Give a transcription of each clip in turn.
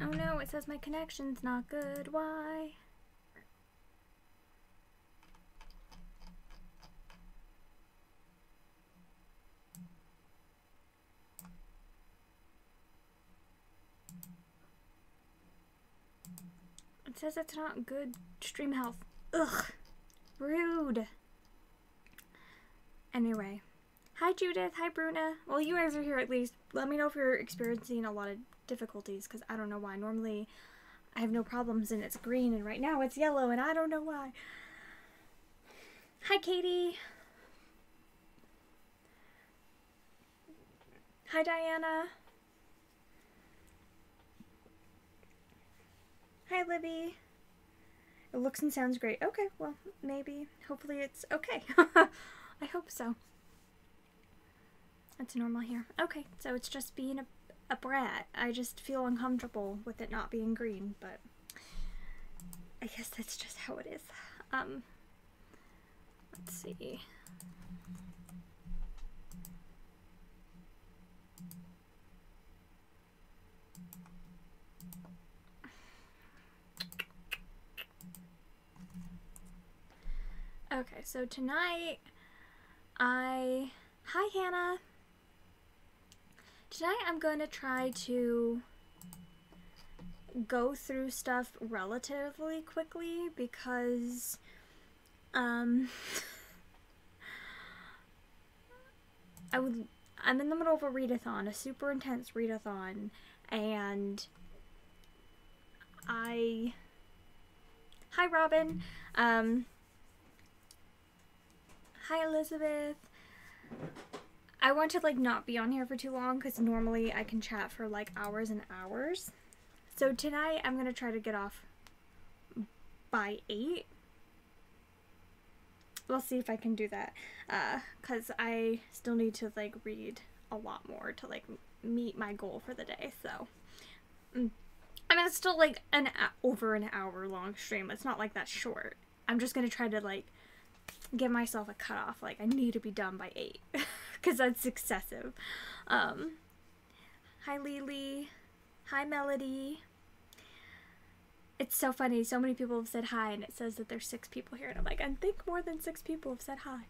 Oh no, it says my connection's not good. Why? It says it's not good stream health. Ugh. Rude. Anyway. Hi Judith. Hi Bruna. Well, you guys are here at least. Let me know if you're experiencing a lot of difficulties, because I don't know why. Normally I have no problems and it's green, and right now it's yellow and I don't know why. Hi Katie. Hi Diana. Hi Libby. It looks and sounds great. Okay, well, maybe. Hopefully it's okay. I hope so. It's normal here. Okay, so it's just being a brat. I just feel uncomfortable with it not being green, but I guess that's just how it is. Let's see. Okay, so tonight hi Hannah. Tonight I'm going to try to go through stuff relatively quickly because I'm in the middle of a readathon, a super intense readathon, and hi Robin. Hi Elizabeth. I want to like not be on here for too long because normally I can chat for like hours and hours. So tonight I'm gonna try to get off by 8. We'll see if I can do that because I still need to like read a lot more to like meet my goal for the day. So I mean, it's still like over an hour long stream. It's not like that short. I'm just gonna try to like give myself a cutoff. Like I need to be done by 8 because that's excessive. Hi Lily. Hi Melody. It's so funny. So many people have said hi, and it says that there's 6 people here, and I'm like, I think more than 6 people have said hi.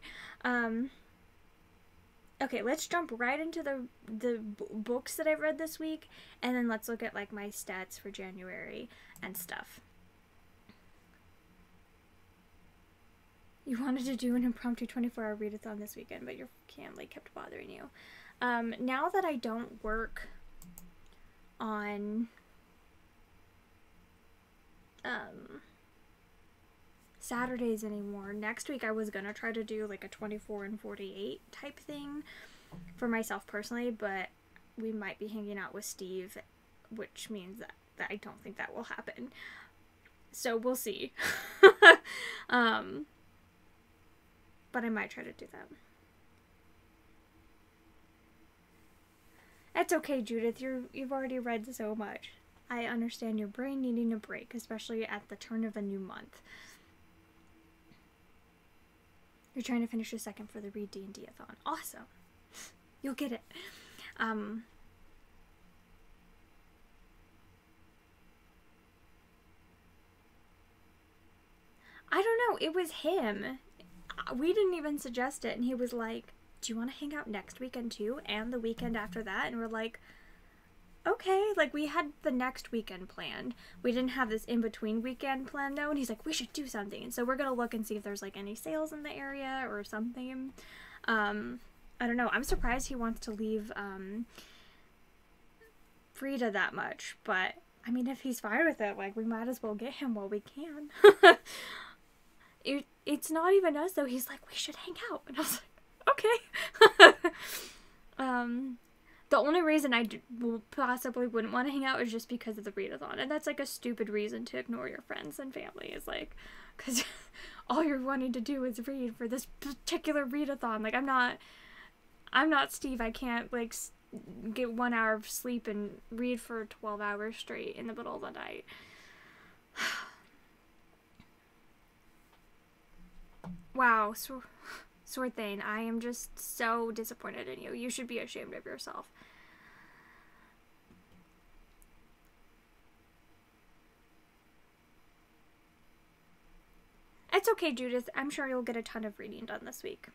Okay, let's jump right into the books that I've read this week, and then let's look at like my stats for January and stuff. You wanted to do an impromptu 24-hour readathon this weekend, but your family kept bothering you. Now that I don't work on Saturdays anymore, next week I was gonna try to do like a 24 and 48 type thing for myself personally, but we might be hanging out with Steve, which means that I don't think that will happen. So we'll see. But I might try to do that. That's okay, Judith. You've already read so much. I understand your brain needing a break, especially at the turn of a new month. You're trying to finish your second for the Read D&D-a-thon. Awesome. You'll get it. I don't know. It was him. We didn't even suggest it, and he was like, do you want to hang out next weekend too, and the weekend after that? And we're like, okay. Like, we had the next weekend planned. We didn't have this in-between weekend planned, though, and he's like, we should do something. And so we're gonna look and see if there's, like, any sales in the area or something. I don't know. I'm surprised he wants to leave, Frida that much, but, I mean, if he's fine with it, like, we might as well get him while we can. It's not even us, though. He's like, we should hang out. And I was like, okay. The only reason I possibly wouldn't want to hang out is just because of the readathon. And that's like a stupid reason to ignore your friends and family. Is like, because all you're wanting to do is read for this particular readathon. Like, I'm not Steve. I can't, like, get 1 hour of sleep and read for 12 hours straight in the middle of the night. Wow, Sword Thane, I am just so disappointed in you. You should be ashamed of yourself. It's okay, Judith. I'm sure you'll get a ton of reading done this week.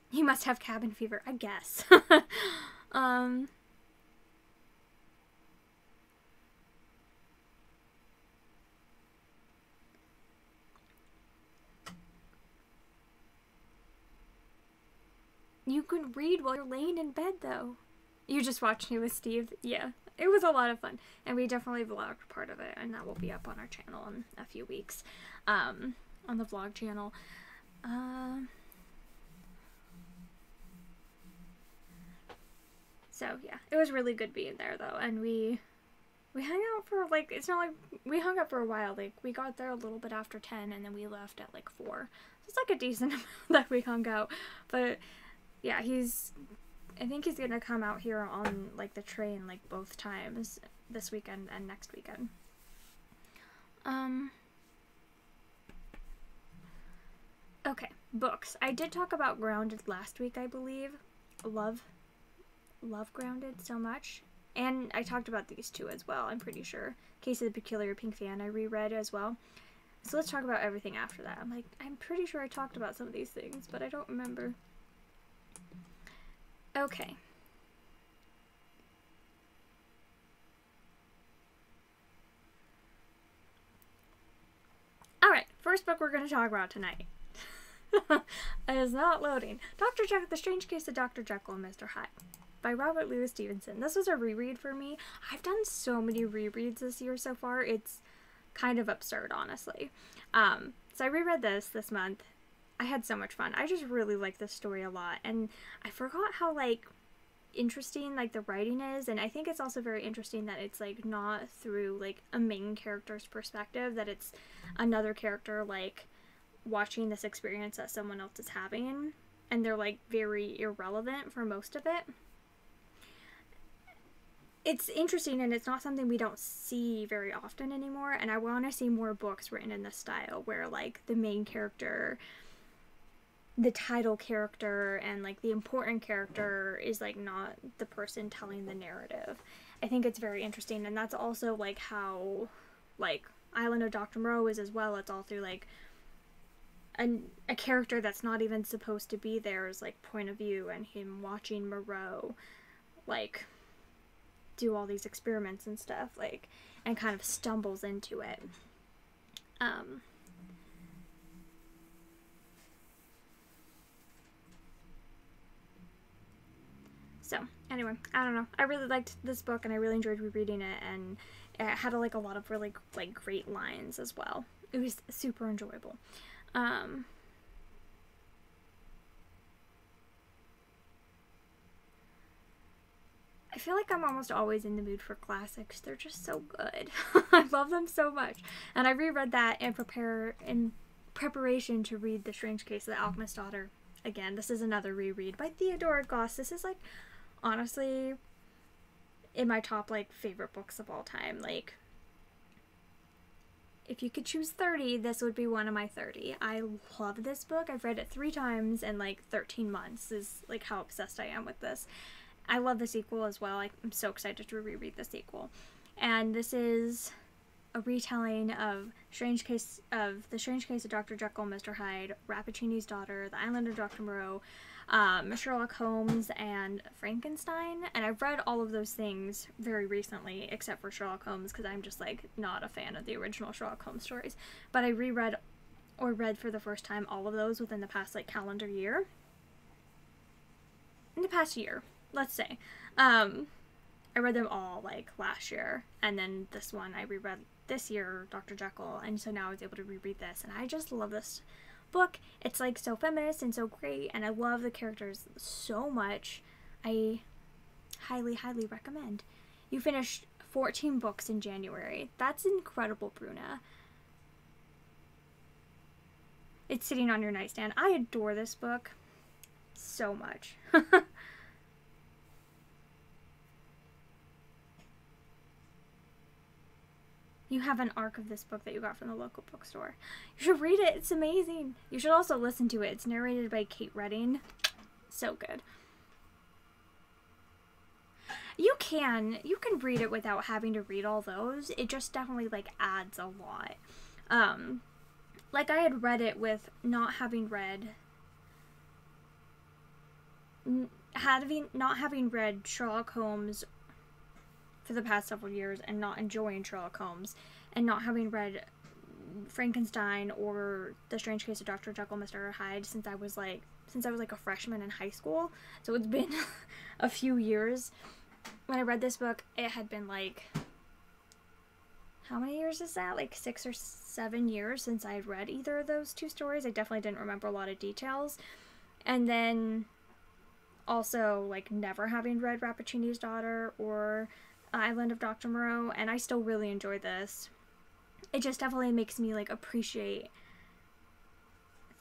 You must have cabin fever, I guess. You could read while you're laying in bed, though. You just watched me with Steve. Yeah, it was a lot of fun. And we definitely vlogged part of it, and that will be up on our channel in a few weeks. On the vlog channel. So, yeah, it was really good being there, though. And we hung out for, like, it's not like, we hung out for a while. Like, we got there a little bit after 10, and then we left at, like, 4. So it's, like, a decent amount that we hung out. But yeah, I think he's gonna come out here on, like, the train, like, both times, this weekend and next weekend. Okay, books. I did talk about Grounded last week, I believe. Love Grounded so much. And I talked about these two as well, I'm pretty sure. Case of the Peculiar Pink Fan I reread as well. So let's talk about everything after that. I'm pretty sure I talked about some of these things, but I don't remember. Okay. Alright, first book we're going to talk about tonight. It is not loading. Dr. Jekyll, The Strange Case of Dr. Jekyll and Mr. Hyde by Robert Louis Stevenson. This was a reread for me. I've done so many rereads this year so far. It's kind of absurd, honestly. So I reread this month. I had so much fun. I just really like this story a lot. And I forgot how, like, interesting, like, the writing is. And I think it's also very interesting that it's, like, not through, like, a main character's perspective. That it's another character, like, watching this experience that someone else is having. And they're, like, very irrelevant for most of it. It's interesting, and it's not something we don't see very often anymore, and I want to see more books written in this style, where, like, the main character, the title character, and, like, the important character is, like, not the person telling the narrative. I think it's very interesting, and that's also, like, how, like, Island of Dr. Moreau is as well. It's all through, like, a character that's not even supposed to be there's, like, point of view, and him watching Moreau, like, do all these experiments and stuff, like, and kind of stumbles into it. So, anyway, I don't know. I really liked this book, and I really enjoyed rereading it, and it had, like, a lot of really, like, great lines as well. It was super enjoyable. I feel like I'm almost always in the mood for classics. They're just so good. I love them so much. And I reread that in preparation to read The Strange Case of the Alchemist Daughter. Again, this is another reread by Theodora Goss. This is, like, honestly, in my top, like, favorite books of all time. Like, if you could choose 30, this would be one of my 30. I love this book. I've read it 3 times in, like, 13 months is, like, how obsessed I am with this. I love the sequel as well. I'm so excited to reread the sequel. And this is a retelling of The Strange Case of Dr. Jekyll and Mr. Hyde, Rappaccini's Daughter, The Island of Dr. Moreau, Sherlock Holmes, and Frankenstein. And I've read all of those things very recently, except for Sherlock Holmes, because I'm just, like, not a fan of the original Sherlock Holmes stories. But I reread or read for the first time all of those within the past, like, calendar year. In the past year, let's say. I read them all, like, last year, and then this one I reread this year, Dr. Jekyll, and so now I was able to reread this, and I just love this book. It's, like, so feminist and so great, and I love the characters so much. I highly, highly recommend. You finished 14 books in January. That's incredible, Bruna. It's sitting on your nightstand. I adore this book so much. You have an arc of this book that you got from the local bookstore. You should read it. It's amazing. You should also listen to it. It's narrated by Kate Redding. So good. You can read it without having to read all those. It just definitely, like, adds a lot. Like, I had read it with not having read Sherlock Holmes for the past several years and not enjoying Sherlock Holmes, and not having read Frankenstein or The Strange Case of Dr. Jekyll, Mr. Hyde since I was like a freshman in high school. So it's been a few years. When I read this book, it had been like, how many years is that? Like 6 or 7 years since I had read either of those two stories. I definitely didn't remember a lot of details. And then also, like, never having read Rappaccini's Daughter or Island of Dr. Moreau, and I still really enjoy this. It just definitely makes me, like, appreciate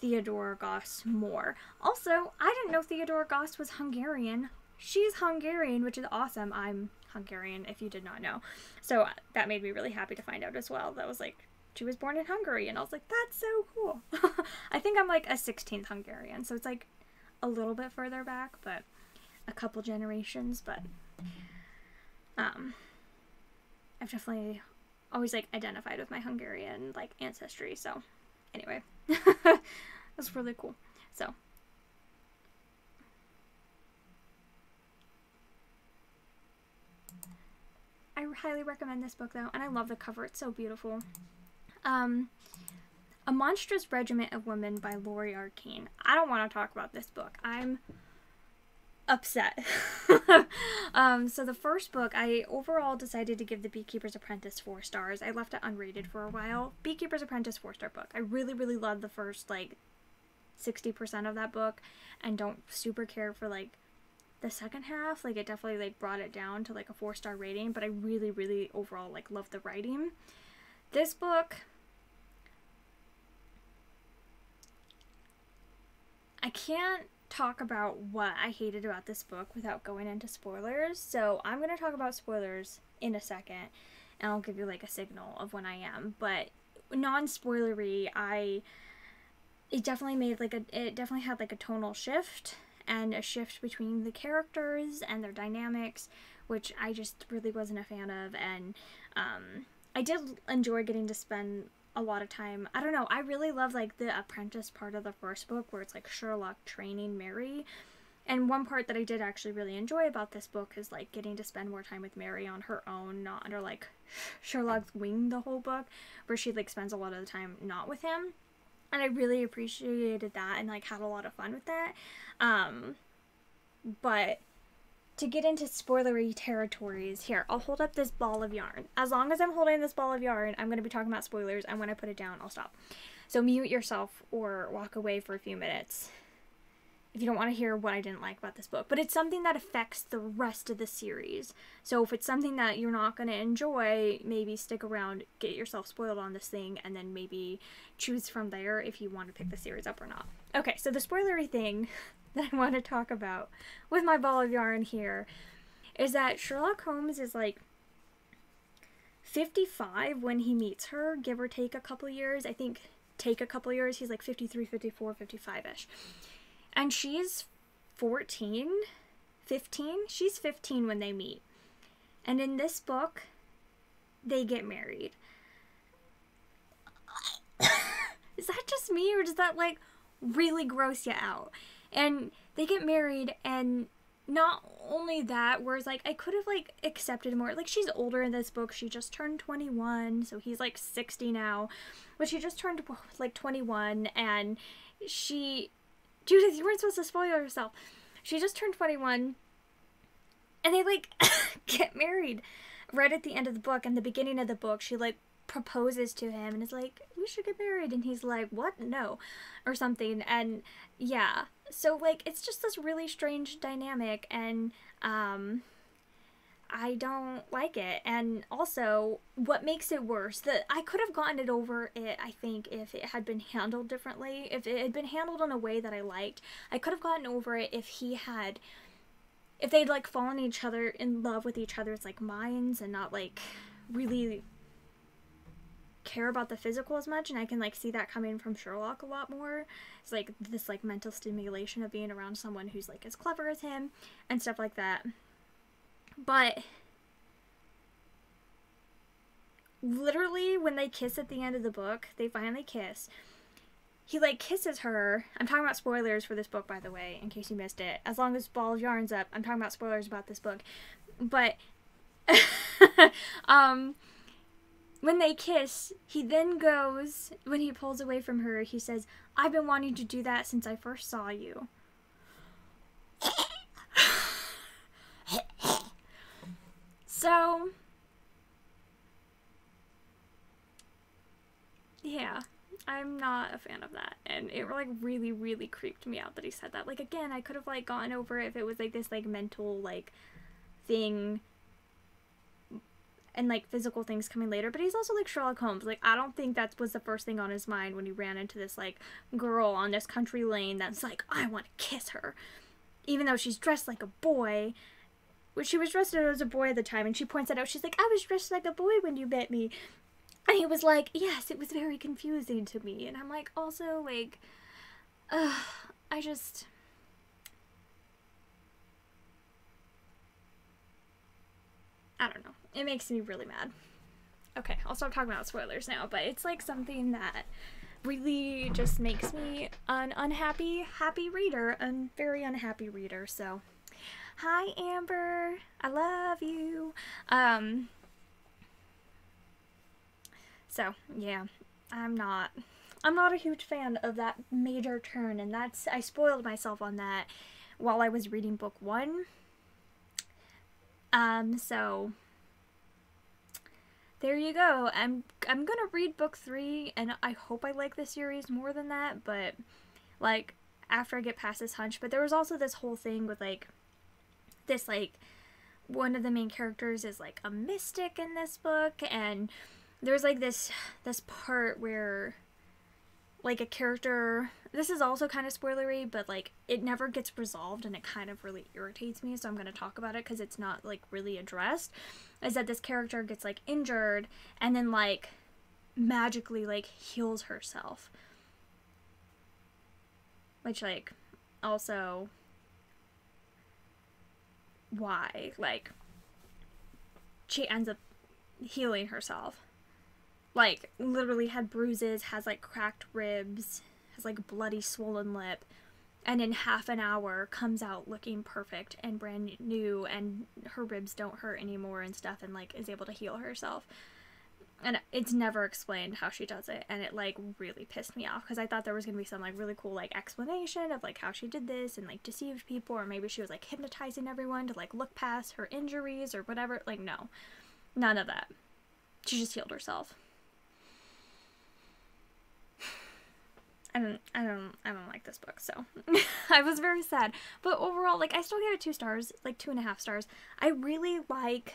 Theodora Goss more. Also, I didn't know Theodora Goss was Hungarian. She's Hungarian, which is awesome. I'm Hungarian, if you did not know. So that made me really happy to find out as well. That was like, she was born in Hungary, and I was like, that's so cool. I think I'm like a 16th Hungarian, so it's like a little bit further back, but a couple generations, but I've definitely always, like, identified with my Hungarian, like, ancestry, so anyway. That's really cool. So I highly recommend this book, though, and I love the cover. It's so beautiful. A Monstrous Regiment of Women by Laurie Arkeen. I don't want to talk about this book. I'm upset. So the first book, I overall decided to give The Beekeepers Apprentice 4 stars. I left it unrated for a while. Beekeepers Apprentice 4-star book. I really, really loved the first, like, 60% of that book, and don't super care for, like, the second half. Like, it definitely, like, brought it down to, like, a 4-star rating, but I really, really overall, like, loved the writing. This book, I can't talk about what I hated about this book without going into spoilers, so I'm going to talk about spoilers in a second, and I'll give you, like, a signal of when I am, but non-spoilery, it definitely had, like, a tonal shift, and a shift between the characters and their dynamics, which I just really wasn't a fan of, and I did enjoy getting to spend a lot of time. I don't know, I really love, like, the apprentice part of the first book where it's, like, Sherlock training Mary, and one part that I did actually really enjoy about this book is, like, getting to spend more time with Mary on her own, not under, like, Sherlock's wing the whole book, where she, like, spends a lot of the time not with him, and I really appreciated that and, like, had a lot of fun with that. But to get into spoilery territories, here, I'll hold up this ball of yarn. As long as I'm holding this ball of yarn, I'm going to be talking about spoilers, and when I put it down, I'll stop. So mute yourself or walk away for a few minutes if you don't want to hear what I didn't like about this book. But it's something that affects the rest of the series. So if it's something that you're not going to enjoy, maybe stick around, get yourself spoiled on this thing, and then maybe choose from there if you want to pick the series up or not. Okay, so the spoilery thing that I want to talk about with my ball of yarn here is that Sherlock Holmes is, like, 55 when he meets her, give or take a couple years. I think take a couple years, he's like 53, 54, 55-ish. And she's 14, 15? She's 15 when they meet. And in this book, they get married. Is that just me, or does that, like, really gross you out? And they get married, and not only that, whereas, like, I could have, like, accepted more. Like, she's older in this book. She just turned 21, so he's, like, 60 now. But she just turned, like, 21, and she... Judith, you weren't supposed to spoil yourself. She just turned 21, and they, like, get married right at the end of the book. And the beginning of the book, she, like, proposes to him and is like, we should get married. And he's like, what? No. Or something. And, yeah. So, like, it's just this really strange dynamic, and, I don't like it. And also, what makes it worse, that I could have gotten it over it, I think, if it had been handled differently. If it had been handled in a way that I liked, I could have gotten over it if they'd, like, fallen in love with each other's, like, minds, and not, like, really care about the physical as much, and I can like see that coming from Sherlock a lot more. It's like this like mental stimulation of being around someone who's like as clever as him and stuff like that. But literally when they kiss at the end of the book, they finally kiss. He like kisses her. I'm talking about spoilers for this book, by the way, in case you missed it. As long as Ball of Yarn's up, I'm talking about spoilers about this book. But when they kiss, he then goes, when he pulls away from her, he says, "I've been wanting to do that since I first saw you." So, yeah, I'm not a fan of that. And it like really, really creeped me out that he said that. Like, again, I could have like gotten over it if it was like this like mental like thing and like physical things coming later, but he's also like Sherlock Holmes. Like, I don't think that was the first thing on his mind when he ran into this like girl on this country lane that's like, I want to kiss her, even though she's dressed like a boy. Which she was dressed as a boy at the time, and she points that out. She's like, I was dressed like a boy when you met me. And he was like, yes, it was very confusing to me. And I'm like, also like, I don't know. It makes me really mad. Okay, I'll stop talking about spoilers now, but it's like something that really just makes me an happy reader, a very unhappy reader. So, hi Amber, I love you. So yeah, I'm not a huge fan of that major turn, and I spoiled myself on that while I was reading book 1. So there you go. I'm gonna read book 3, and I hope I like the series more than that, but like after I get past this hunch. But there was also this whole thing with like this like one of the main characters is like a mystic in this book, and there's like this part where like a character, this is also kind of spoilery, but like it never gets resolved, and it kind of really irritates me, so I'm going to talk about it because it's not like really addressed, is that this character gets like injured and then like magically like heals herself, which like also why, like she ends up healing herself. Like, literally had bruises, has, like, cracked ribs, has, like, bloody swollen lip, and in half an hour comes out looking perfect and brand new, and her ribs don't hurt anymore and stuff, and, like, is able to heal herself. And it's never explained how she does it, and it, like, really pissed me off, because I thought there was gonna be some, like, really cool, like, explanation of, like, how she did this, and, like, deceived people, or maybe she was, like, hypnotizing everyone to, like, look past her injuries, or whatever. Like, no. None of that. She just healed herself. I don't like this book, so I was very sad. But overall, like, I still gave it 2 stars, like 2.5 stars. I really like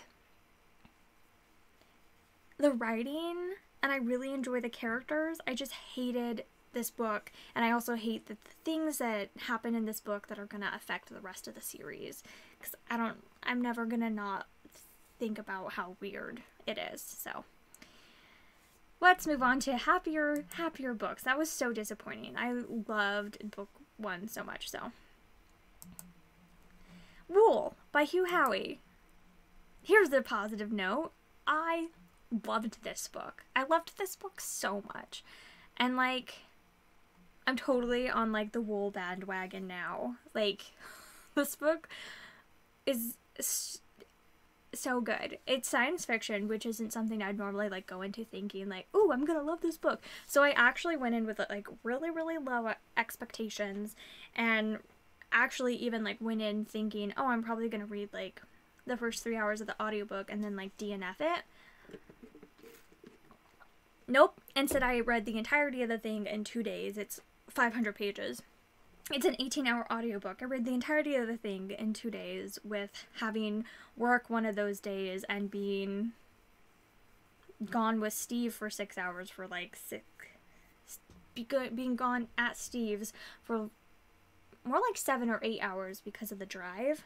the writing, and I really enjoy the characters. I just hated this book, and I also hate the things that happen in this book that are gonna affect the rest of the series. Because I'm never gonna not think about how weird it is, so. Let's move on to happier books. That was so disappointing. I loved book 1 so much, so. Rule by Hugh Howey. Here's the positive note. I loved this book. I loved this book so much. And, like, I'm totally on, like, the Wool bandwagon now. Like, this book is so good. It's science fiction, which isn't something I'd normally like go into thinking like, oh, I'm gonna love this book. So I actually went in with like really, really low expectations, and actually even like went in thinking, oh, I'm probably gonna read like the first 3 hours of the audiobook and then like DNF it. Nope. Instead, I read the entirety of the thing in 2 days. It's 500 pages. It's an 18-hour audiobook. I read the entirety of the thing in 2 days, with having work one of those days and being gone with Steve for 6 hours for like being gone at Steve's for more like 7 or 8 hours because of the drive.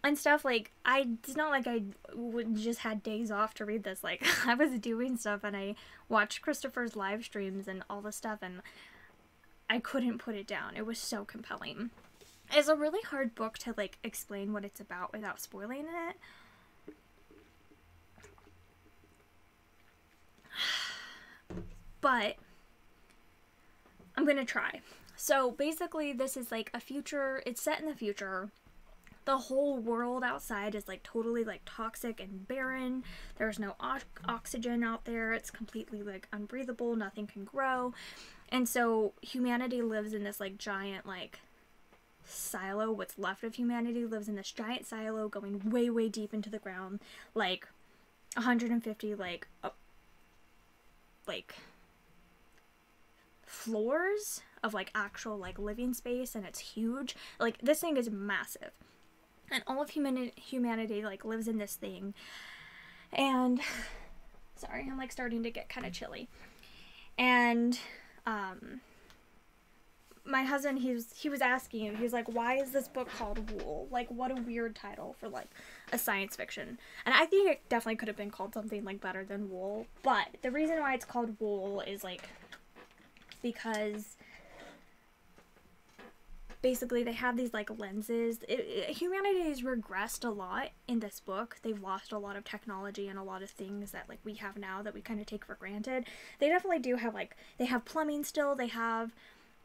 and stuff. Like, it's not like I just had days off to read this. Like, I was doing stuff, and I watched Christopher's live streams and all this stuff, and I couldn't put it down. It was so compelling. It's a really hard book to, like, explain what it's about without spoiling it. But I'm gonna try. So basically this is like a future, it's set in the future. The whole world outside is like totally like toxic and barren. There's no oxygen out there. It's completely like unbreathable. Nothing can grow. And so humanity lives in this like giant like silo. What's left of humanity lives in this giant silo going way, way deep into the ground. Like 150 like floors of like actual like living space, and it's huge. Like, this thing is massive, and all of humanity like lives in this thing. And sorry, I'm like starting to get kind of chilly. And my husband, he was asking, he was like, why is this book called Wool? Like, what a weird title for like a science fiction. And I think it definitely could have been called something like better than Wool, but the reason why it's called Wool is like because basically they have these like lenses. Humanity has regressed a lot in this book. They've lost a lot of technology and a lot of things that like we have now that we kind of take for granted. They definitely do have like, they have plumbing still, they have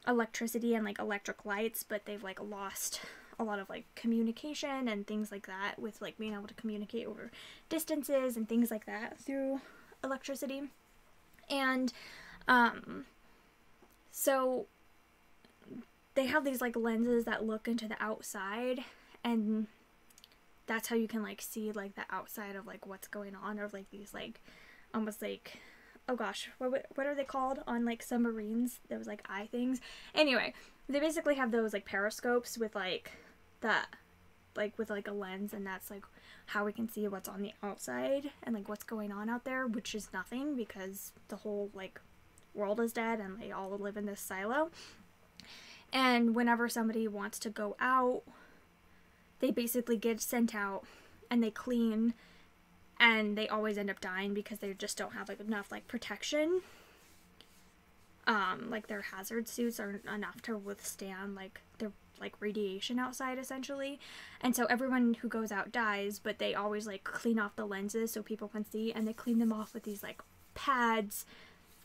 electricity and like electric lights, but they've like lost a lot of like communication and things like that, with like being able to communicate over distances and things like that through electricity. And so they have these like lenses that look into the outside, and that's how you can like see like the outside of like what's going on, or like these like almost like, oh gosh, what are they called on like submarines? Those like eye things. Anyway, they basically have those like periscopes with like that, like with like a lens, and that's like how we can see what's on the outside and like what's going on out there, which is nothing because the whole like world is dead and they all live in this silo. And whenever somebody wants to go out, they basically get sent out and they clean, and they always end up dying because they just don't have like enough like protection. Like their hazard suits aren't enough to withstand like the like radiation outside essentially. And so everyone who goes out dies, but they always like clean off the lenses so people can see, and they clean them off with these like pads,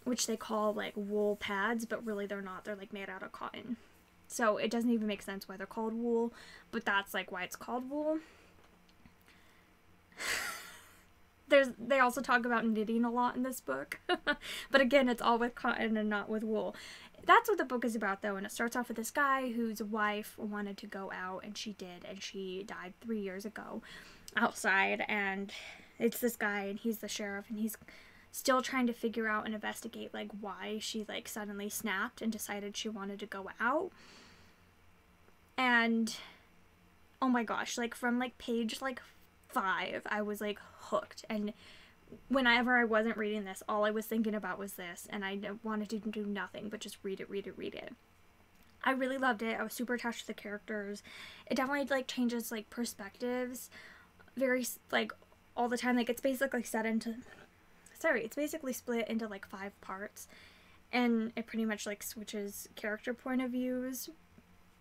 which they call like wool pads, but really they're not. They're like made out of cotton. So it doesn't even make sense why they're called wool, but that's like why it's called wool. They also talk about knitting a lot in this book, but again, it's all with cotton and not with wool. That's what the book is about though, and it starts off with this guy whose wife wanted to go out, and she did, and she died 3 years ago outside, and it's this guy, and he's the sheriff, and he's still trying to figure out and investigate like why she like suddenly snapped and decided she wanted to go out. And oh my gosh, like from like page like 5 I was like hooked, and whenever I wasn't reading this, all I was thinking about was this, and I wanted to do nothing but just read it. I really loved it. I was super attached to the characters. It definitely like changes like perspectives very like all the time. Like it's basically it's basically split into like 5 parts, and it pretty much like switches character point of views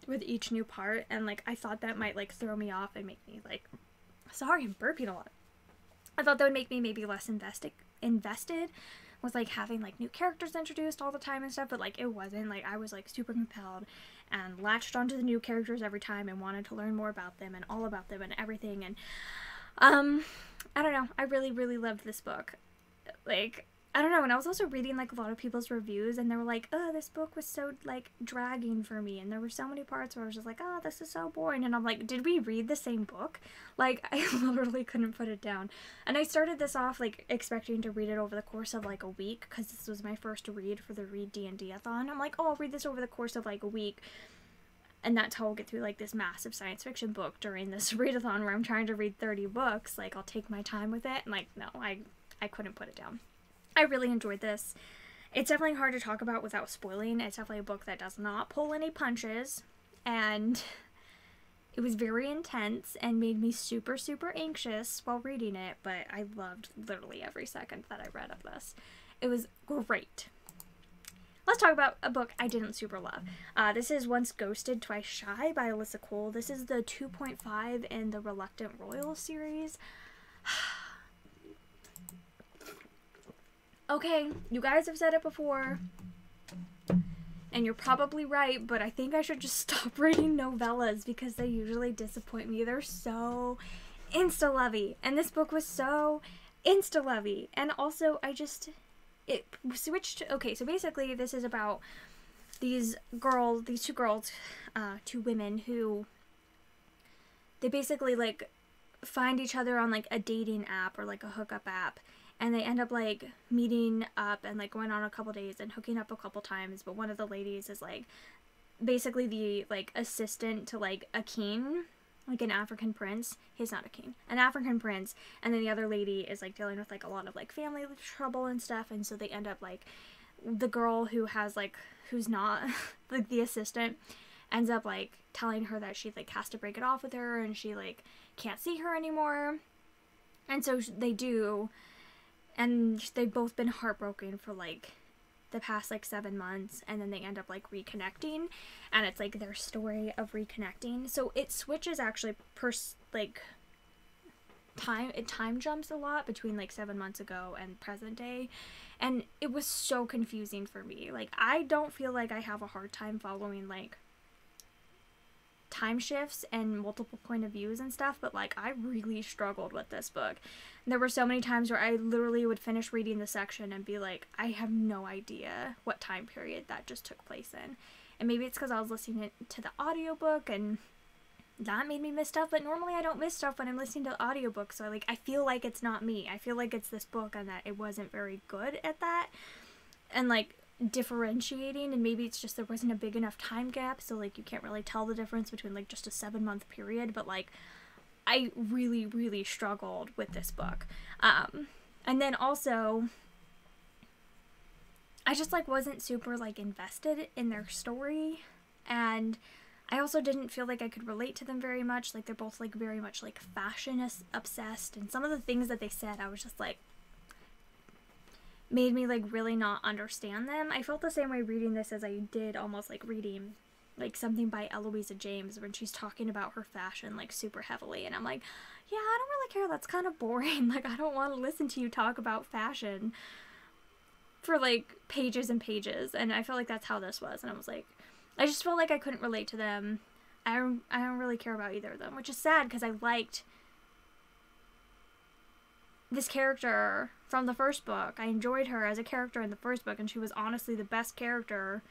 with each new part, and like I thought that might like throw me off and make me like, sorry, I'm burping a lot. I thought that would make me maybe less invested with like having like new characters introduced all the time and stuff, but like it wasn't. Like I was like super compelled and latched onto the new characters every time and wanted to learn more about them and all about them and everything. And I don't know, I really, really loved this book. Like, I don't know, and I was also reading like a lot of people's reviews, and they were like, oh, this book was so like dragging for me, and there were so many parts where I was just like, oh, this is so boring. And I'm like, did we read the same book? Like, I literally couldn't put it down. And I started this off like expecting to read it over the course of like a week, because this was my first read for the Read D&D-a-thon. I'm like, oh, I'll read this over the course of like a week, and that's how I'll get through like this massive science fiction book during this readathon where I'm trying to read 30 books. Like, I'll take my time with it. And like, no, I couldn't put it down. I really enjoyed this. It's definitely hard to talk about without spoiling. It's definitely a book that does not pull any punches, and It was very intense and made me super, super anxious while reading it, but I loved literally every second that I read of this. It was great. Let's talk about a book I didn't super love. This is Once Ghosted, Twice Shy by Alyssa Cole. This is the 2.5 in the Reluctant Royal series. Okay, you guys have said it before, and you're probably right, but I think I should just stop reading novellas because they usually disappoint me. They're so insta-lovey, and this book was so insta-lovey. And also, it switched. Okay, so basically this is about these two girls, two women who, they basically like find each other on like a dating app or like a hookup app, and they end up like meeting up and like going on a couple days and hooking up a couple times. But one of the ladies is like basically the like assistant to like a king, like an African prince. He's not a king, an African prince. And then the other lady is like dealing with like a lot of like family trouble and stuff. And so they end up like, the girl who has like, who's not like the assistant, ends up like telling her that she like has to break it off with her and she like can't see her anymore. And so they do. And they've both been heartbroken for like the past like 7 months, and then they end up like reconnecting, and it's like their story of reconnecting. So it switches actually time jumps a lot between like 7 months ago and present day, and it was so confusing for me. Like, I don't feel like I have a hard time following like time shifts and multiple point of views and stuff, but like I really struggled with this book. And there were so many times where I literally would finish reading the section and be like, I have no idea what time period that just took place in. And maybe it's because I was listening to the audiobook and that made me miss stuff, but normally I don't miss stuff when I'm listening to the audiobook, so I feel like it's not me. I feel like it's this book and that it wasn't very good at that. And like differentiating, and maybe it's just there wasn't a big enough time gap, so like you can't really tell the difference between like just a 7-month period. But like I really, really struggled with this book. And then also I just like wasn't super like invested in their story, and I also didn't feel like I could relate to them very much. Like, they're both like very much like fashion obsessed, and some of the things that they said I was just like, made me like really not understand them. I felt the same way reading this as I did almost like reading like something by Eloisa James when she's talking about her fashion like super heavily, and I'm like, yeah, I don't really care, that's kind of boring. Like, I don't want to listen to you talk about fashion for like pages and pages. And I felt like that's how this was, and I was like, I just felt like I couldn't relate to them. I don't really care about either of them, which is sad because I liked this character from the first book. I enjoyed her as a character in the first book, and she was honestly the best character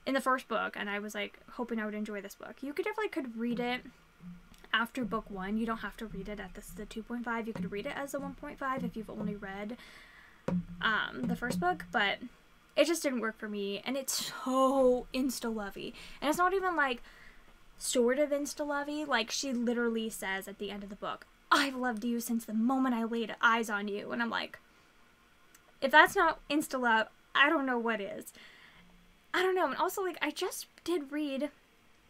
in the first book, and I was like hoping I would enjoy this book. You could read it after book 1. You don't have to read it at the 2.5. You could read it as a 1.5 if you've only read the first book, but it just didn't work for me. And it's so insta-lovey, and it's not even like sort of insta-lovey. Like, she literally says at the end of the book, I've loved you since the moment I laid eyes on you. And I'm like, if that's not insta-love, I don't know what is. I don't know. And also, like, I just did read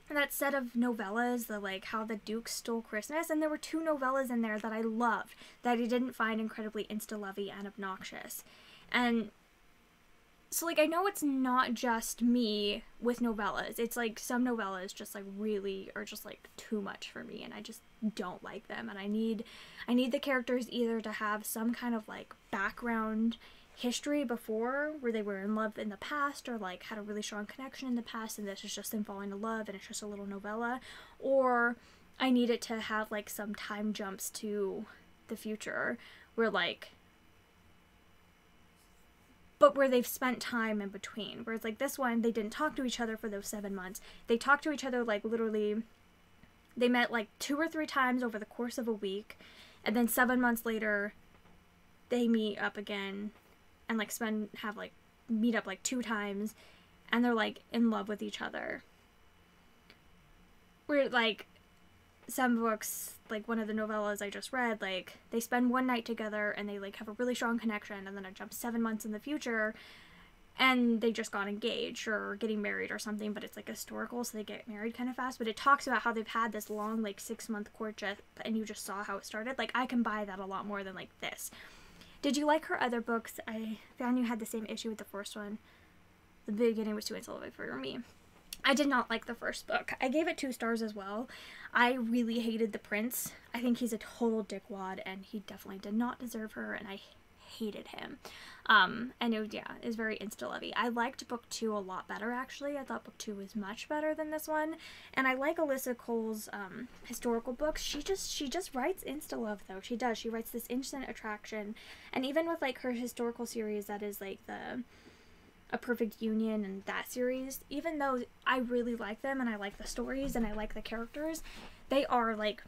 that set of novellas, the like How the Duke Stole Christmas, and there were 2 novellas in there that I loved that I didn't find incredibly insta-lovey and obnoxious. And so, like, I know it's not just me with novellas. It's like some novellas just like really are just like too much for me, and I just don't like them. And I need the characters either to have some kind of like background history before, where they were in love in the past, or like had a really strong connection in the past, and this is just them falling in love and it's just a little novella, or I need it to have like some time jumps to the future where like, but where they've spent time in between. Whereas like this one, they didn't talk to each other for those 7 months. They talked to each other like literally, they met like 2 or 3 times over the course of a week, and then 7 months later they meet up again and like meet up like 2 times, and they're like in love with each other. Where like some books, like one of the novellas I just read, like they spend one night together and they like have a really strong connection, and then it jumps 7 months in the future and they just got engaged or getting married or something, but it's like historical, so they get married kind of fast. But it talks about how they've had this long, like, 6-month courtship, and you just saw how it started. Like, I can buy that a lot more than, like, this. Did you like her other books? I found you had the same issue with the first one. The beginning was too insulated for me. I did not like the first book. I gave it 2 stars as well. I really hated the prince. I think he's a total dickwad, and he definitely did not deserve her, and I hated him. And it was very insta-lovey. I liked book 2 a lot better, actually. I thought book 2 was much better than this one. And I like Alyssa Cole's historical books. She just writes insta-love, though. She does. She writes this instant attraction. And even with, like, her historical series that is, like, A Perfect Union and that series, even though I really like them and I like the stories and I like the characters, they are, like,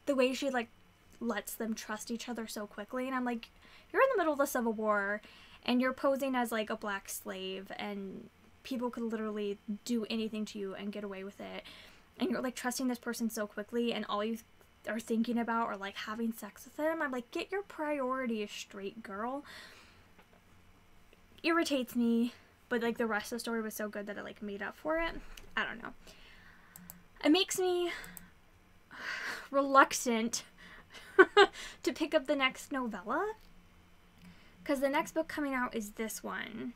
the way she, like, lets them trust each other so quickly, and I'm like, you're in the middle of the Civil War and you're posing as, like, a black slave, and people could literally do anything to you and get away with it, and you're, like, trusting this person so quickly, and all you are thinking about are, like, having sex with them. I'm like, get your priorities straight, girl. Irritates me, but, like, the rest of the story was so good that it, like, made up for it. I don't know. It makes me reluctant to pick up the next novella, because the next book coming out is this one.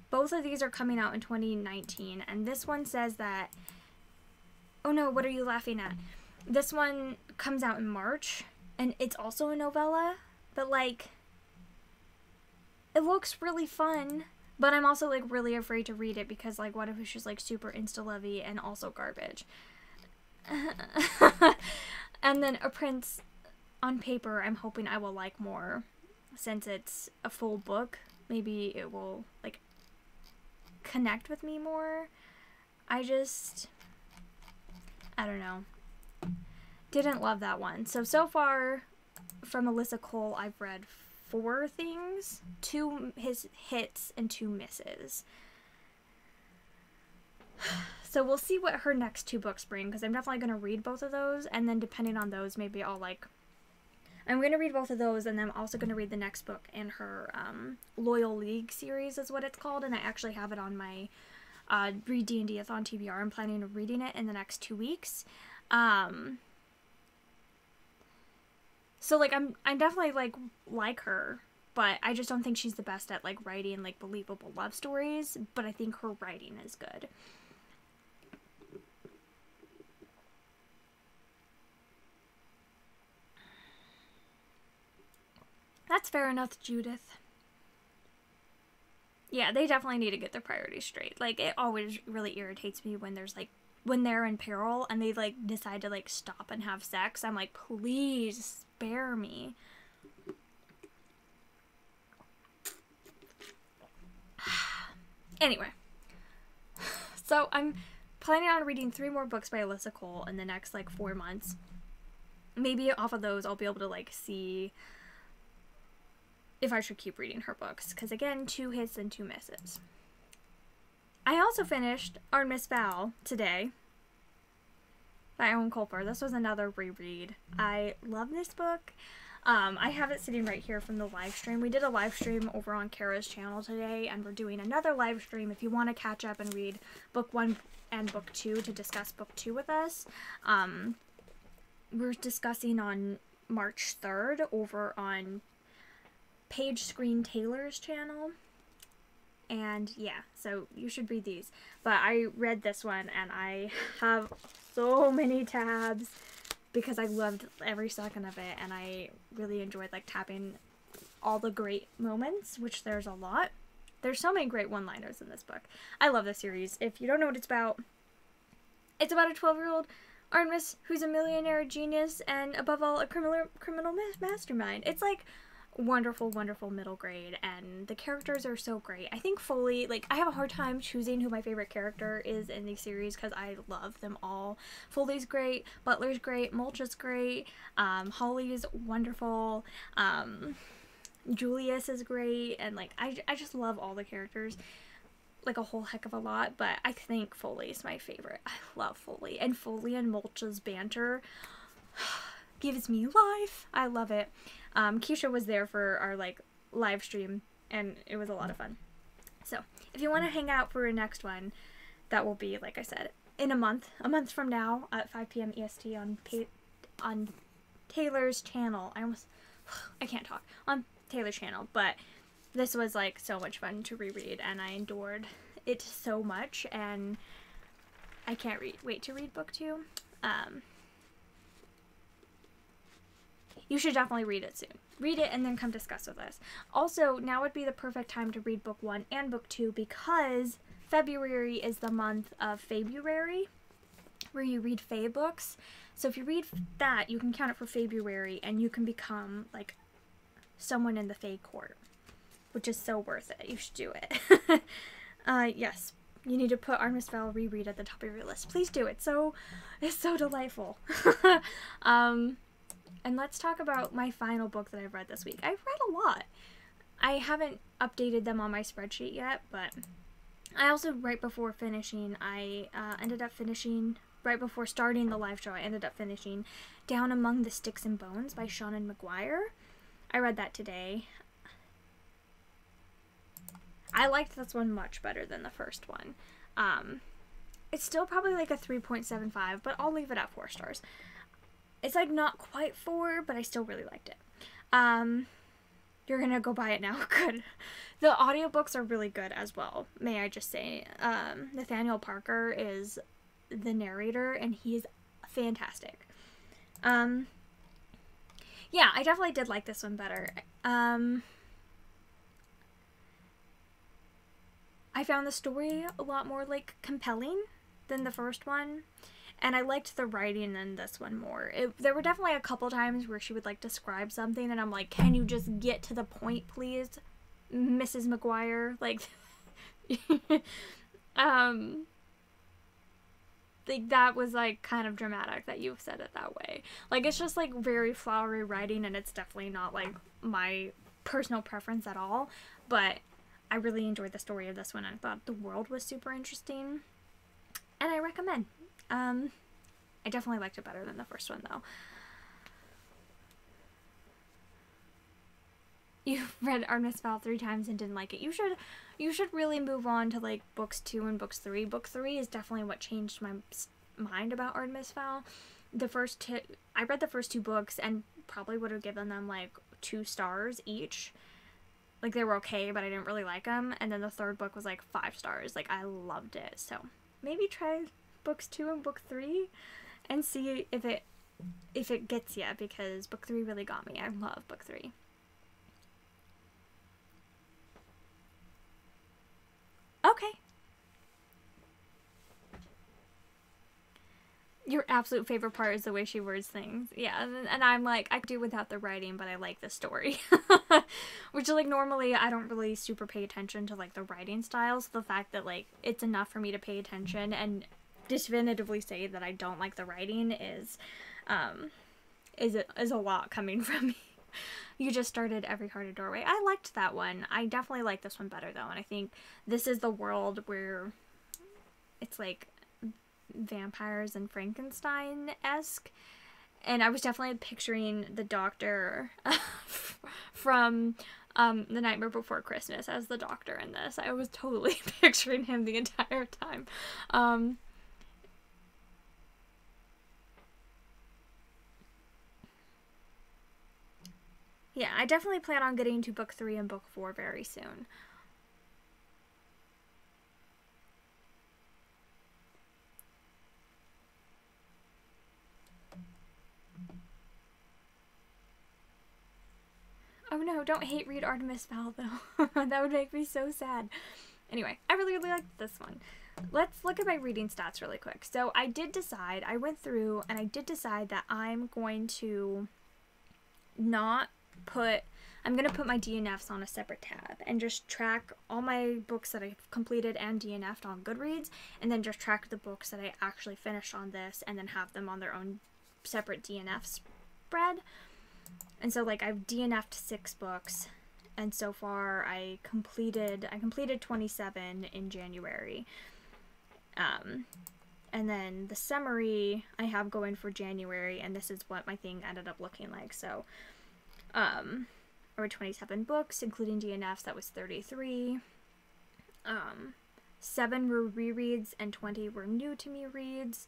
Both of these are coming out in 2019, and this one says that, oh no, what are you laughing at? This one comes out in March, and it's also a novella, but, like, it looks really fun, but I'm also, like, really afraid to read it because, like, what if it's just, like, super insta-lovey and also garbage? And then A Prince, on paper, I'm hoping I will like more, since it's a full book. Maybe it will, like, connect with me more. I don't know. Didn't love that one. So far, from Alyssa Cole, I've read 4 things. 2 hits and 2 misses. So we'll see what her next 2 books bring, because I'm definitely going to read both of those, and then depending on those, maybe I'll, like, I'm going to read both of those, and then I'm also going to read the next book in her Loyal League series is what it's called, and I actually have it on my Read D&D-a-thon TBR. I'm planning on reading it in the next 2 weeks. So, like, I'm definitely, like her, but I just don't think she's the best at, like, writing, like, believable love stories, but I think her writing is good. That's fair enough, Judith. Yeah, they definitely need to get their priorities straight. Like, it always really irritates me when there's, like, when they're in peril and they, like, decide to, like, stop and have sex. I'm like, please spare me. Anyway. So, I'm planning on reading 3 more books by Alyssa Cole in the next, like, 4 months. Maybe off of those I'll be able to, like, see if I should keep reading her books. Because, again, 2 hits and 2 misses. I also finished Our Miss Val today by Owen Colfer. This was another reread. I love this book. I have it sitting right here from the live stream. We did a live stream over on Kara's channel today, and we're doing another live stream if you want to catch up and read book 1 and book 2 to discuss book 2 with us. We're discussing on March 3rd over on Page Screen Taylor's channel. And yeah, so you should read these. But I read this one and I have so many tabs because I loved every second of it, and I really enjoyed, like, tapping all the great moments, which there's a lot. There's so many great one-liners in this book. I love this series. If you don't know what it's about a 12-year-old Artemis who's a millionaire genius and above all a criminal mastermind. It's like wonderful, wonderful middle grade, and the characters are so great. I think Foley, like, I have a hard time choosing who my favorite character is in these series because I love them all. Foley's great, Butler's great, Mulch is great, Holly's wonderful, Julius is great, and, like, I just love all the characters, like, a whole heck of a lot, but I think Foley is my favorite. I love Foley, and Foley and Mulch's banter gives me life. I love it. Keisha was there for our, like, live stream, and it was a lot of fun. So if you want to hang out for your next one, that will be, like I said, in a month from now at 5 p.m. EST on Taylor's channel. I can't talk. On Taylor's channel, but this was like so much fun to reread, and I endured it so much, and I can't wait to read book 2. You should definitely read it soon. Read it and then come discuss with us. Also, now would be the perfect time to read book 1 and book 2 because February is the month of February, where you read Fae books. So if you read that, you can count it for February, and you can become like someone in the Fae court, which is so worth it. You should do it. Yes, you need to put Artemis Fowl reread at the top of your list. Please do it. It's so delightful. And let's talk about my final book that I've read this week. I've read a lot. I haven't updated them on my spreadsheet yet, but I also, right before finishing, ended up finishing, right before starting the live show, I ended up finishing Down Among the Sticks and Bones by Shawn and Mcguire. I read that today. I liked this one much better than the first one. It's still probably like a 3.75, but I'll leave it at 4 stars. It's like not quite 4, but I still really liked it. You're gonna go buy it now? Good. The audiobooks are really good as well, may I just say. Nathaniel Parker is the narrator, and he's fantastic. Yeah, I definitely did like this one better. I found the story a lot more, like, compelling than the first one. And I liked the writing in this one more. There were definitely a couple times where she would, like, describe something, and I'm like, can you just get to the point, please, Mrs. Mcguire? Like, like, that was, like, kind of dramatic that you've said it that way. Like, it's just, like, very flowery writing, and it's definitely not, like, my personal preference at all. But I really enjoyed the story of this one. I thought the world was super interesting, and I recommend. I definitely liked it better than the first one, though. You've read Artemis Fowl 3 times and didn't like it. You should really move on to, like, books 2 and books 3. Book 3 is definitely what changed my mind about Artemis Fowl. I read the first 2 books and probably would have given them, like, 2 stars each. Like, they were okay, but I didn't really like them. And then the third book was, like, 5 stars. Like, I loved it. So maybe try books 2 and book 3 and see if it gets you, because book 3 really got me. I love book 3. Okay. Your absolute favorite part is the way she words things. Yeah, and I'm like, I could do without the writing, but I like the story. Which, like, normally I don't really super pay attention to, like, the writing style, so the fact that, like, it's enough for me to pay attention and definitively say that I don't like the writing is a lot coming from me. You just started Every Hearted Doorway. I liked that one. I definitely like this one better, though, and I think this is the world where it's like vampires and Frankenstein-esque, and I was definitely picturing the doctor from The Nightmare Before Christmas as the doctor in this. I was totally picturing him the entire time. Yeah, I definitely plan on getting to book 3 and book 4 very soon. Oh no, don't hate read Artemis Fowl, though. That would make me so sad. Anyway, I really, really liked this one. Let's look at my reading stats really quick. So I went through and I did decide that I'm going to put my DNFs on a separate tab and just track all my books that I've completed and DNF'd on Goodreads, and then just track the books that I actually finished on this and then have them on their own separate DNF spread. And so, like, I've DNF'd 6 books, and so far I completed 27 in January. And then the summary I have going for January, and this is what my thing ended up looking like. So, I read 27 books, including DNFs, that was 33. 7 were rereads and 20 were new to me reads.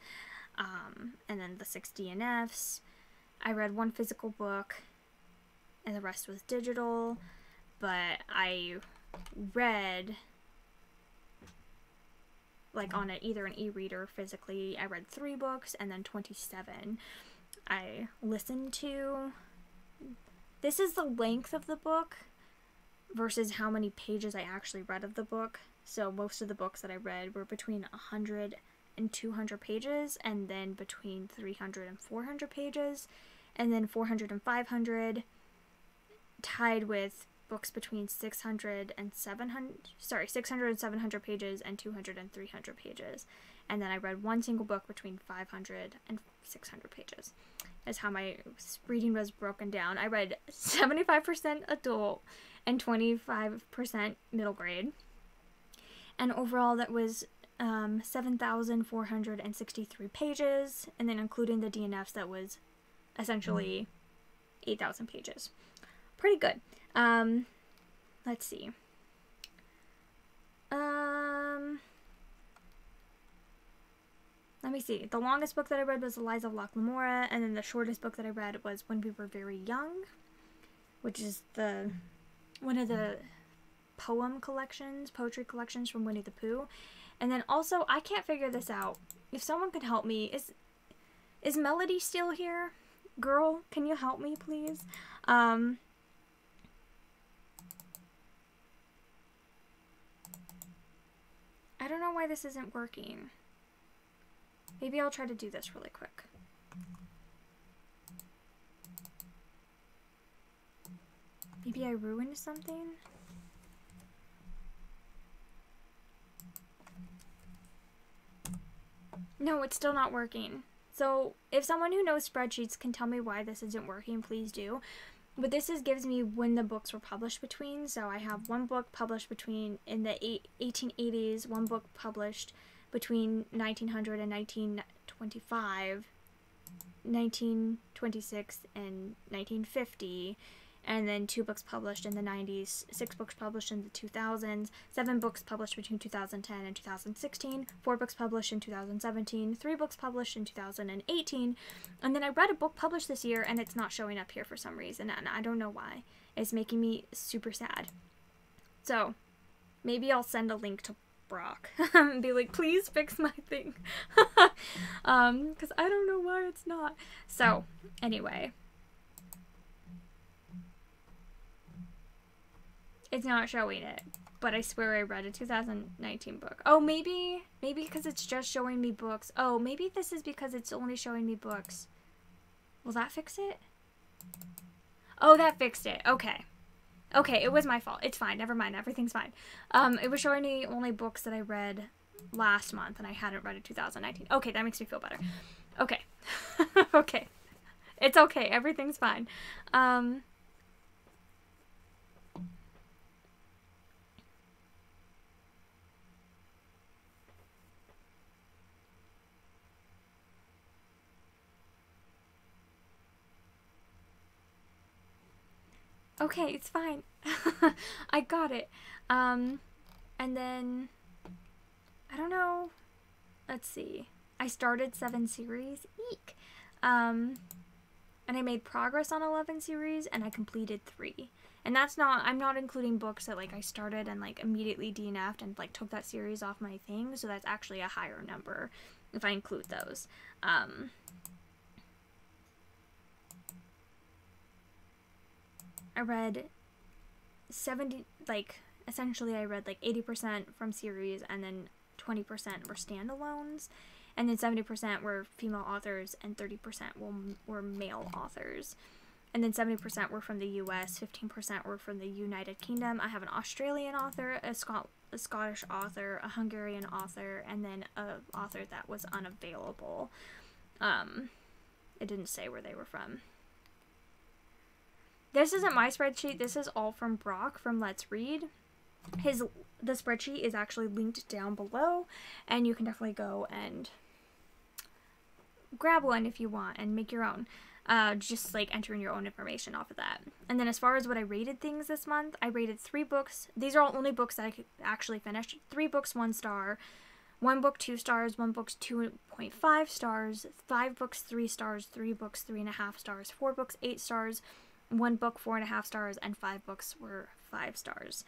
And then the 6 DNFs. I read 1 physical book, and the rest was digital. But I read, like, on either an e-reader physically, I read 3 books and then 27 I listened to. This is the length of the book versus how many pages I actually read of the book. So most of the books that I read were between 100 and 200 pages, and then between 300 and 400 pages, and then 400 and 500, tied with books between 600 and 700 pages, and 200 and 300 pages. And then I read 1 single book between 500 and 600 pages. Is how my reading was broken down. I read 75% adult and 25% middle grade. And overall that was 7,463 pages, and then including the DNFs, that was essentially 8,000 pages. Pretty good. Let's see. Let me see. The longest book that I read was The Lies of Locke Lamora, and then the shortest book that I read was When We Were Very Young, which is one of the poetry collections from Winnie the Pooh. And then also, I can't figure this out. If someone could help me, is Melody still here? Girl, can you help me, please? I don't know why this isn't working. Maybe I'll try to do this really quick. Maybe I ruined something? No, it's still not working. So if someone who knows spreadsheets can tell me why this isn't working, please do. But this gives me when the books were published between. So I have 1 book published between in the 1880s, 1 book published between 1900 and 1925, 1926 and 1950, and then 2 books published in the 90s, 6 books published in the 2000s, 7 books published between 2010 and 2016, 4 books published in 2017, 3 books published in 2018, and then I read a book published this year and it's not showing up here for some reason, and I don't know why. It's making me super sad. So maybe I'll send a link to Brock and be like, please fix my thing. Because I don't know why it's not. So anyway, it's not showing it, but I swear I read a 2019 book. Oh, maybe because it's just showing me books. Oh, maybe this is because it's only showing me books. Will that fix it? Oh, that fixed it. Okay. Okay, it was my fault. It's fine. Never mind. Everything's fine. It was showing me only books that I read last month, and I hadn't read in 2019. Okay, that makes me feel better. Okay. Okay. It's okay. Everything's fine. Okay, it's fine. I got it. And then, I don't know. Let's see. I started 7 series. Eek. And I made progress on 11 series, and I completed 3. And that's not, I'm not including books that, like, I started and, like, immediately DNF'd and, like, took that series off my thing. So that's actually a higher number if I include those. I read 70, like, essentially I read, like, 80% from series, and then 20% were standalones, and then 70% were female authors, and 30% were male authors. And then 70% were from the US, 15% were from the United Kingdom. I have an Australian author, a Scottish author, a Hungarian author, and then an author that was unavailable. It didn't say where they were from. This isn't my spreadsheet. This is all from Brock from Let's Read. The spreadsheet is actually linked down below, and you can definitely go and grab one if you want and make your own. just like entering your own information off of that. And then as far as what I rated things this month, I rated 3 books. These are all only books that I could actually finish. 3 books 1 star, 1 book 2 stars, 1 book 2.5 stars, 5 books 3 stars, 3 books 3.5 stars, 4 books 8 stars, 1 book 4.5 stars, and 5 books were 5 stars.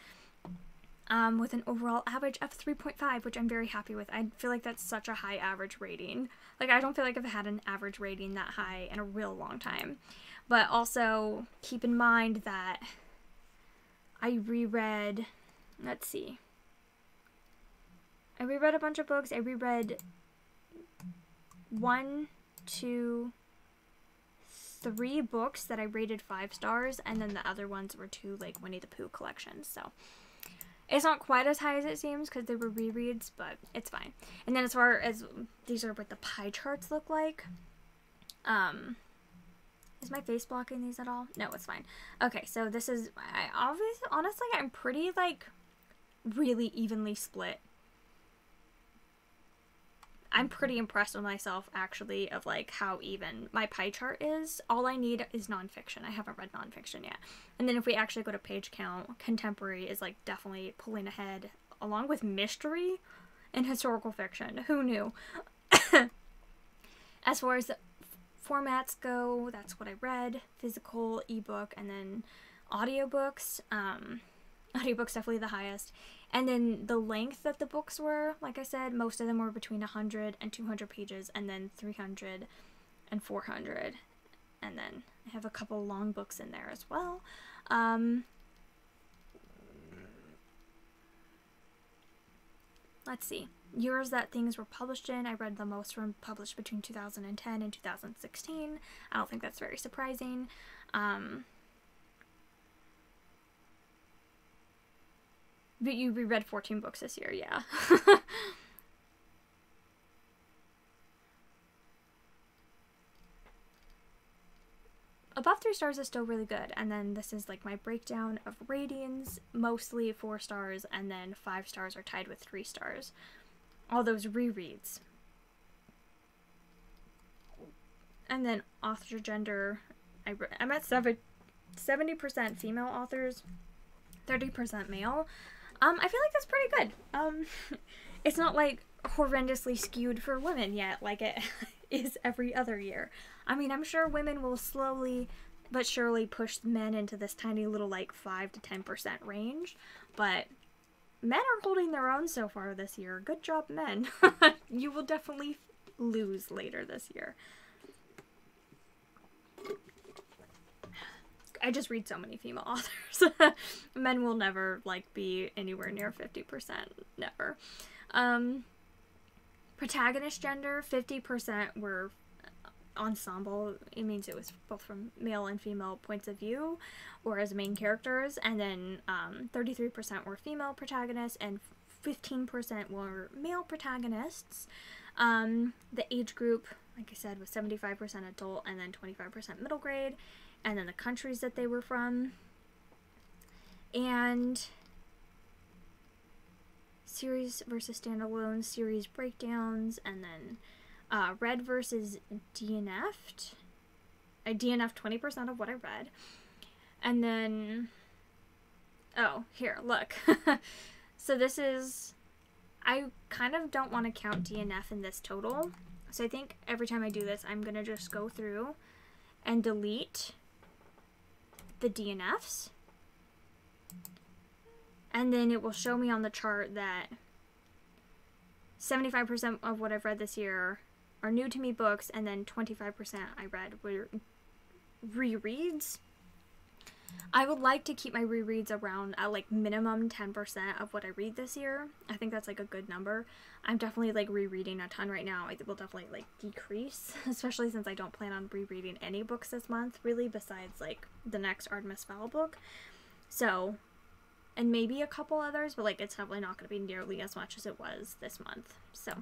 With an overall average of 3.5, which I'm very happy with. I feel like that's such a high average rating. Like, I don't feel like I've had an average rating that high in a real long time. But also, keep in mind that I reread, let's see. I reread a bunch of books. I reread 1, 2, 3 books that I rated 5 stars, and then the other ones were 2, like, Winnie the Pooh collections, so... It's not quite as high as it seems because they were rereads, but it's fine. And then as far as these are what the pie charts look like. Is my face blocking these at all? No, it's fine. Okay, so this is, honestly, I'm pretty, like, really evenly split. I'm pretty impressed with myself, actually, of, like, how even my pie chart is. All I need is nonfiction. I haven't read nonfiction yet. And then if we actually go to page count, contemporary is, like, definitely pulling ahead, along with mystery and historical fiction. Who knew? As far as the formats go, that's what I read. Physical, ebook, and then audiobooks. Audiobooks definitely the highest. And then the length that the books were, like I said, most of them were between 100 and 200 pages, and then 300 and 400. And then I have a couple long books in there as well. Let's see. Years that things were published in, I read the most were published between 2010 and 2016. I don't think that's very surprising. But you reread 14 books this year, yeah. Above 3 stars is still really good. And then this is like my breakdown of ratings. Mostly 4 stars, and then 5 stars are tied with 3 stars. All those rereads. And then author gender. I'm at 70% female authors, 30% male. I feel like that's pretty good. It's not like horrendously skewed for women yet, like it is every other year. I mean, I'm sure women will slowly but surely push men into this tiny little like 5 to 10% range, but men are holding their own so far this year. Good job, men. You will definitely lose later this year. I just read so many female authors. Men will never, like, be anywhere near 50%. Never. Protagonist gender, 50% were ensemble. It means it was both from male and female points of view, or as main characters. And then 33% were female protagonists, and 15% were male protagonists. The age group, like I said, was 75% adult, and then 25% middle grade. And then the countries that they were from, and series versus standalone, series breakdowns, and then read versus DNF'd. I DNF'd 20% of what I read. And then, oh, here, look. So this is, I kind of don't want to count DNF in this total. So I think every time I do this, I'm going to just go through and delete the DNFs, and then it will show me on the chart that 75% of what I've read this year are new to me books, and then 25% I read were rereads. I would like to keep my rereads around at like minimum 10% of what I read this year. I think that's like a good number. I'm definitely like rereading a ton right now. It will definitely like decrease, especially since I don't plan on rereading any books this month, really, besides like the next Artemis Fowl book. So, and maybe a couple others, but like it's definitely not going to be nearly as much as it was this month. So,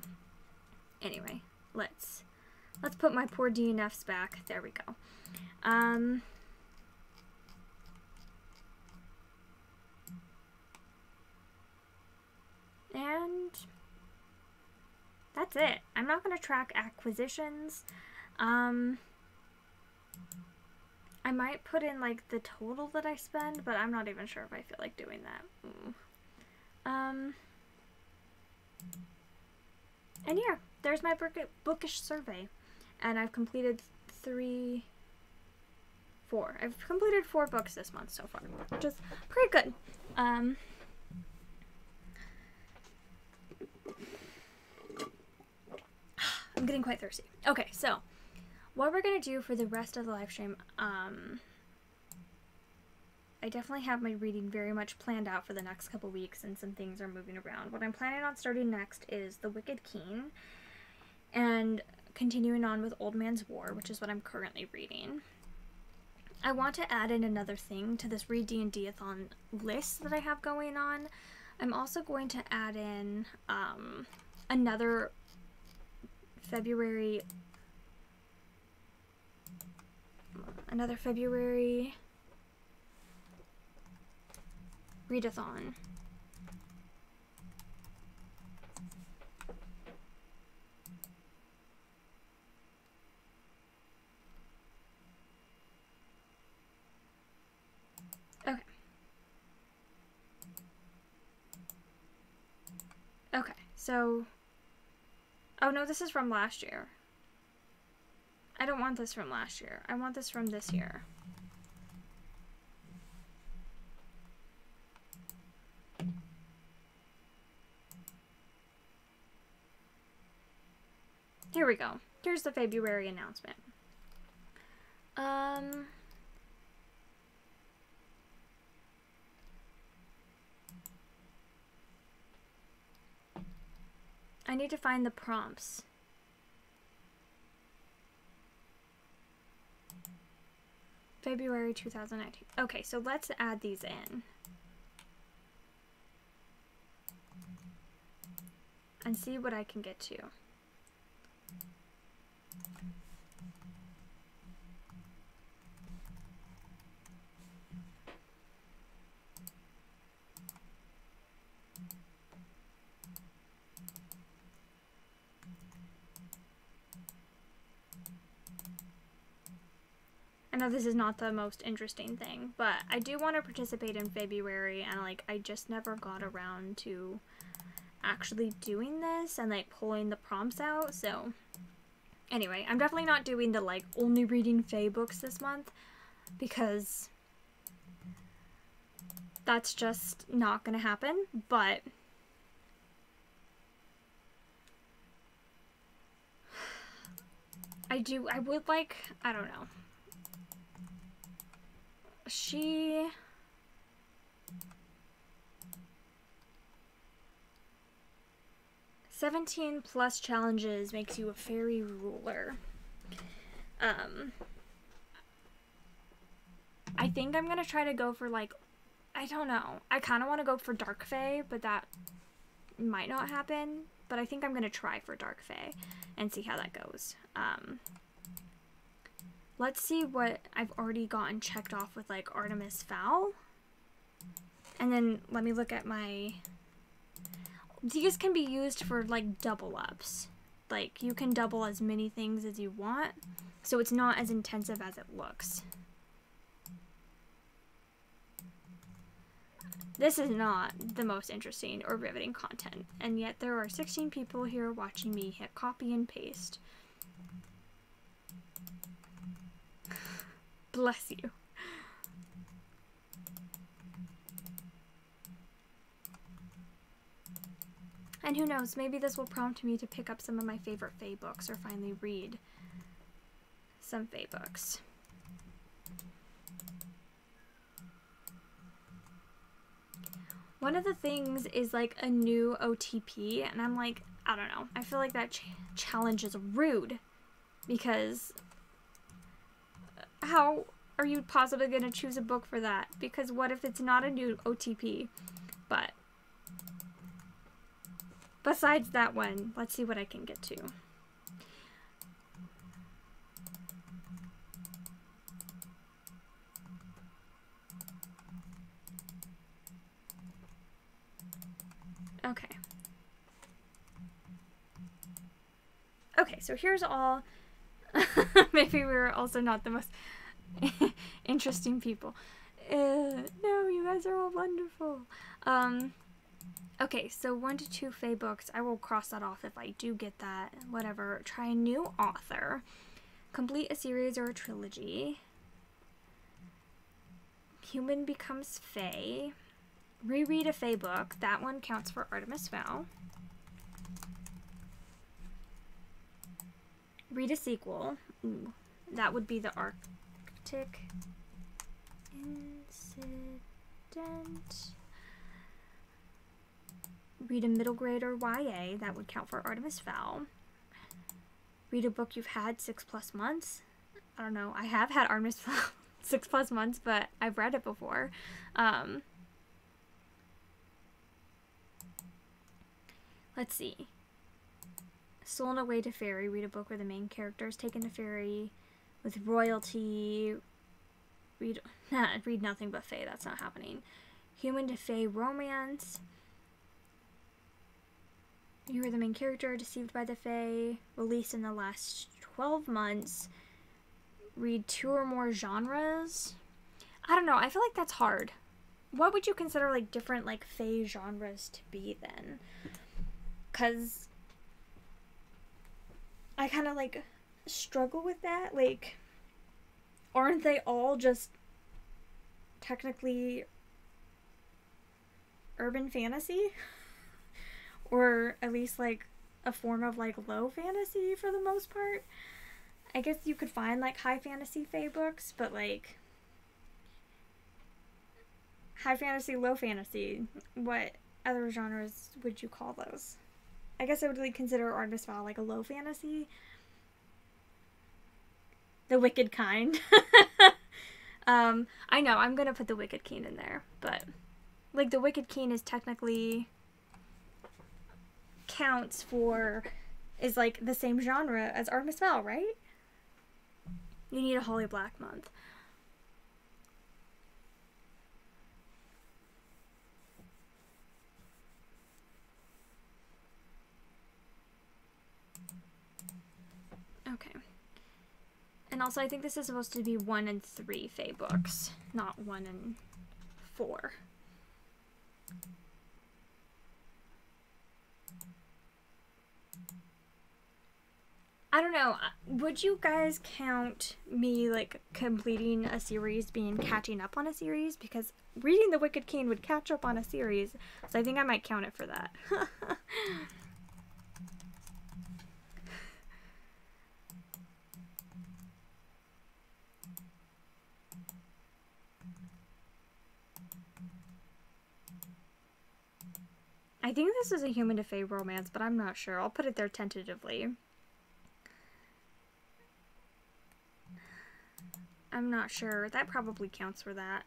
anyway, let's put my poor DNFs back. There we go. And that's it. I'm not going to track acquisitions. I might put in like the total that I spend, but I'm not even sure if I feel like doing that. And yeah, there's my bookish survey. And I've completed 4. I've completed 4 books this month so far, which is pretty good. I'm getting quite thirsty. Okay, so what we're gonna do for the rest of the live stream, I definitely have my reading very much planned out for the next couple weeks, and some things are moving around. What I'm planning on starting next is The Wicked King, and continuing on with Old Man's War, which is what I'm currently reading. I want to add in another thing to this Read D&D-a-thon list that I have going on. I'm also going to add in another February readathon. Okay. Okay, so... Oh no, this is from last year. I don't want this from last year. I want this from this year. Here we go. Here's the February announcement. I need to find the prompts. February 2019. Okay, so let's add these in. And see what I can get to. I know this is not the most interesting thing, but I do want to participate in February, and like I just never got around to actually doing this and like pulling the prompts out. So anyway, I'm definitely not doing the like only reading Fae books this month, because that's just not gonna happen. But I would like, I don't know. 17 plus challenges makes you a fairy ruler. I think I'm gonna try to go for like, I don't know. I kind of want to go for Dark Fae, but that might not happen. But I think I'm gonna try for Dark Fae and see how that goes. Let's see what I've already gotten checked off with like Artemis Fowl. And then let me look at my... These can be used for like double ups. Like you can double as many things as you want. So it's not as intensive as it looks. This is not the most interesting or riveting content. And yet there are 16 people here watching me hit copy and paste. Bless you. And who knows, maybe this will prompt me to pick up some of my favorite Fae books or finally read some Fae books. One of the things is like a new OTP, and I'm like, I don't know. I feel like that challenge is rude, because how are you possibly going to choose a book for that? Because what if it's not a new OTP? But besides that one, let's see what I can get to. Okay. Okay, so here's all Maybe we were also not the most interesting people. No, you guys are all wonderful. Okay, so 1 to 2 Fae books. I will cross that off if I do get that. Whatever. Try a new author. Complete a series or a trilogy. Human becomes Fae. Reread a Fae book. That one counts for Artemis Fowl. Read a sequel. Ooh, that would be the Arctic Incident. Read a middle grade or YA. That would count for Artemis Fowl. Read a book you've had 6+ months. I don't know. I have had Artemis Fowl 6+ months, but I've read it before. Let's see. Stolen Away to Fairy. Read a book where the main character is taken to fairy with royalty. Read nothing but Fae. That's not happening. Human to Fae romance. You are the main character, deceived by the Fae. Released in the last 12 months. Read 2 or more genres. I don't know. I feel like that's hard. What would you consider like different like Fae genres to be then? Because I kind of like struggle with that. Like, aren't they all just technically urban fantasy? Or at least like a form of like low fantasy for the most part. I guess you could find like high fantasy Fae books, but like high fantasy, low fantasy, what other genres would you call those? I guess I would really consider Artemis Fowl like a low fantasy. The Wicked Kind. I know, I'm gonna put the Wicked Keen in there, but like the Wicked Keen is technically counts for, is like the same genre as Artemis Fowl, right? You need a Holly Black month. Okay. And also I think this is supposed to be 1 and 3 Fae books, not 1 and 4. I don't know. Would you guys count me like completing a series being catching up on a series? Because reading The Wicked King would catch up on a series, so I think I might count it for that. I think this is a human to Fae romance, but I'm not sure. I'll put it there tentatively. I'm not sure. That probably counts for that.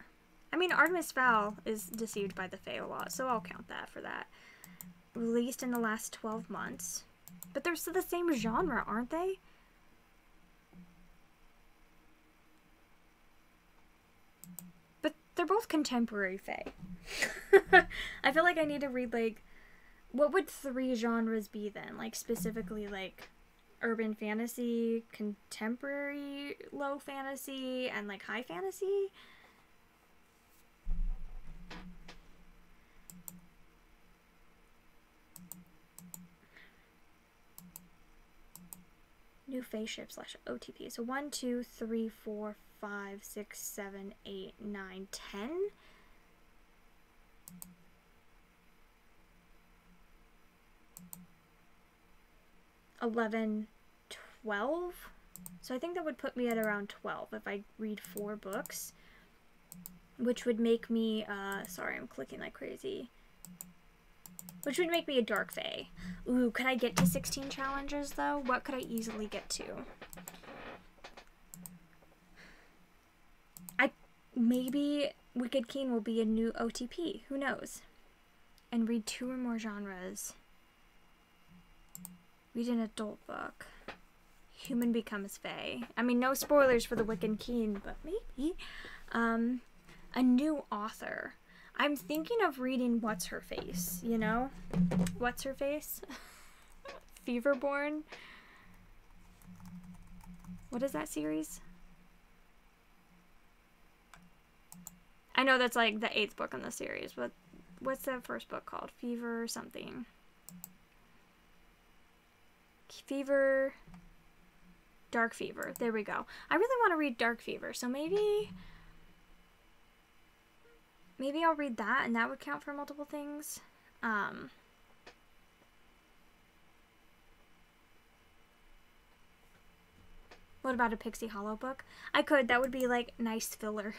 I mean, Artemis Fowl is deceived by the Fae a lot, so I'll count that for that. Released in the last 12 months. But they're still the same genre, aren't they? But they're both contemporary Fae. I feel like I need to read, like, what would 3 genres be then? Like, specifically, like, urban fantasy, contemporary low fantasy, and like high fantasy. New Fae ship / OTP. So 1, 2, 3, 4, 5, 6, 7, 8, 9, 10. $11, $12. So I think that would put me at around 12 if I read 4 books, which would make me, sorry, I'm clicking like crazy, which would make me a dark Fae. Ooh, could I get to 16 challenges though? What could I easily get to? Maybe Wicked King will be a new OTP, who knows? And read 2 or more genres. Read an adult book. Human becomes Fae. I mean, no spoilers for the Wicked King, but maybe. A new author. I'm thinking of reading What's Her Face, you know? What's Her Face? Feverborn. What is that series? I know that's like the 8th book in the series, but what's that first book called? Fever something. Fever. Dark Fever. There we go. I really want to read Dark Fever, so maybe I'll read that, and that would count for multiple things. What about a Pixie Hollow book? I could. That would be, like, nice filler.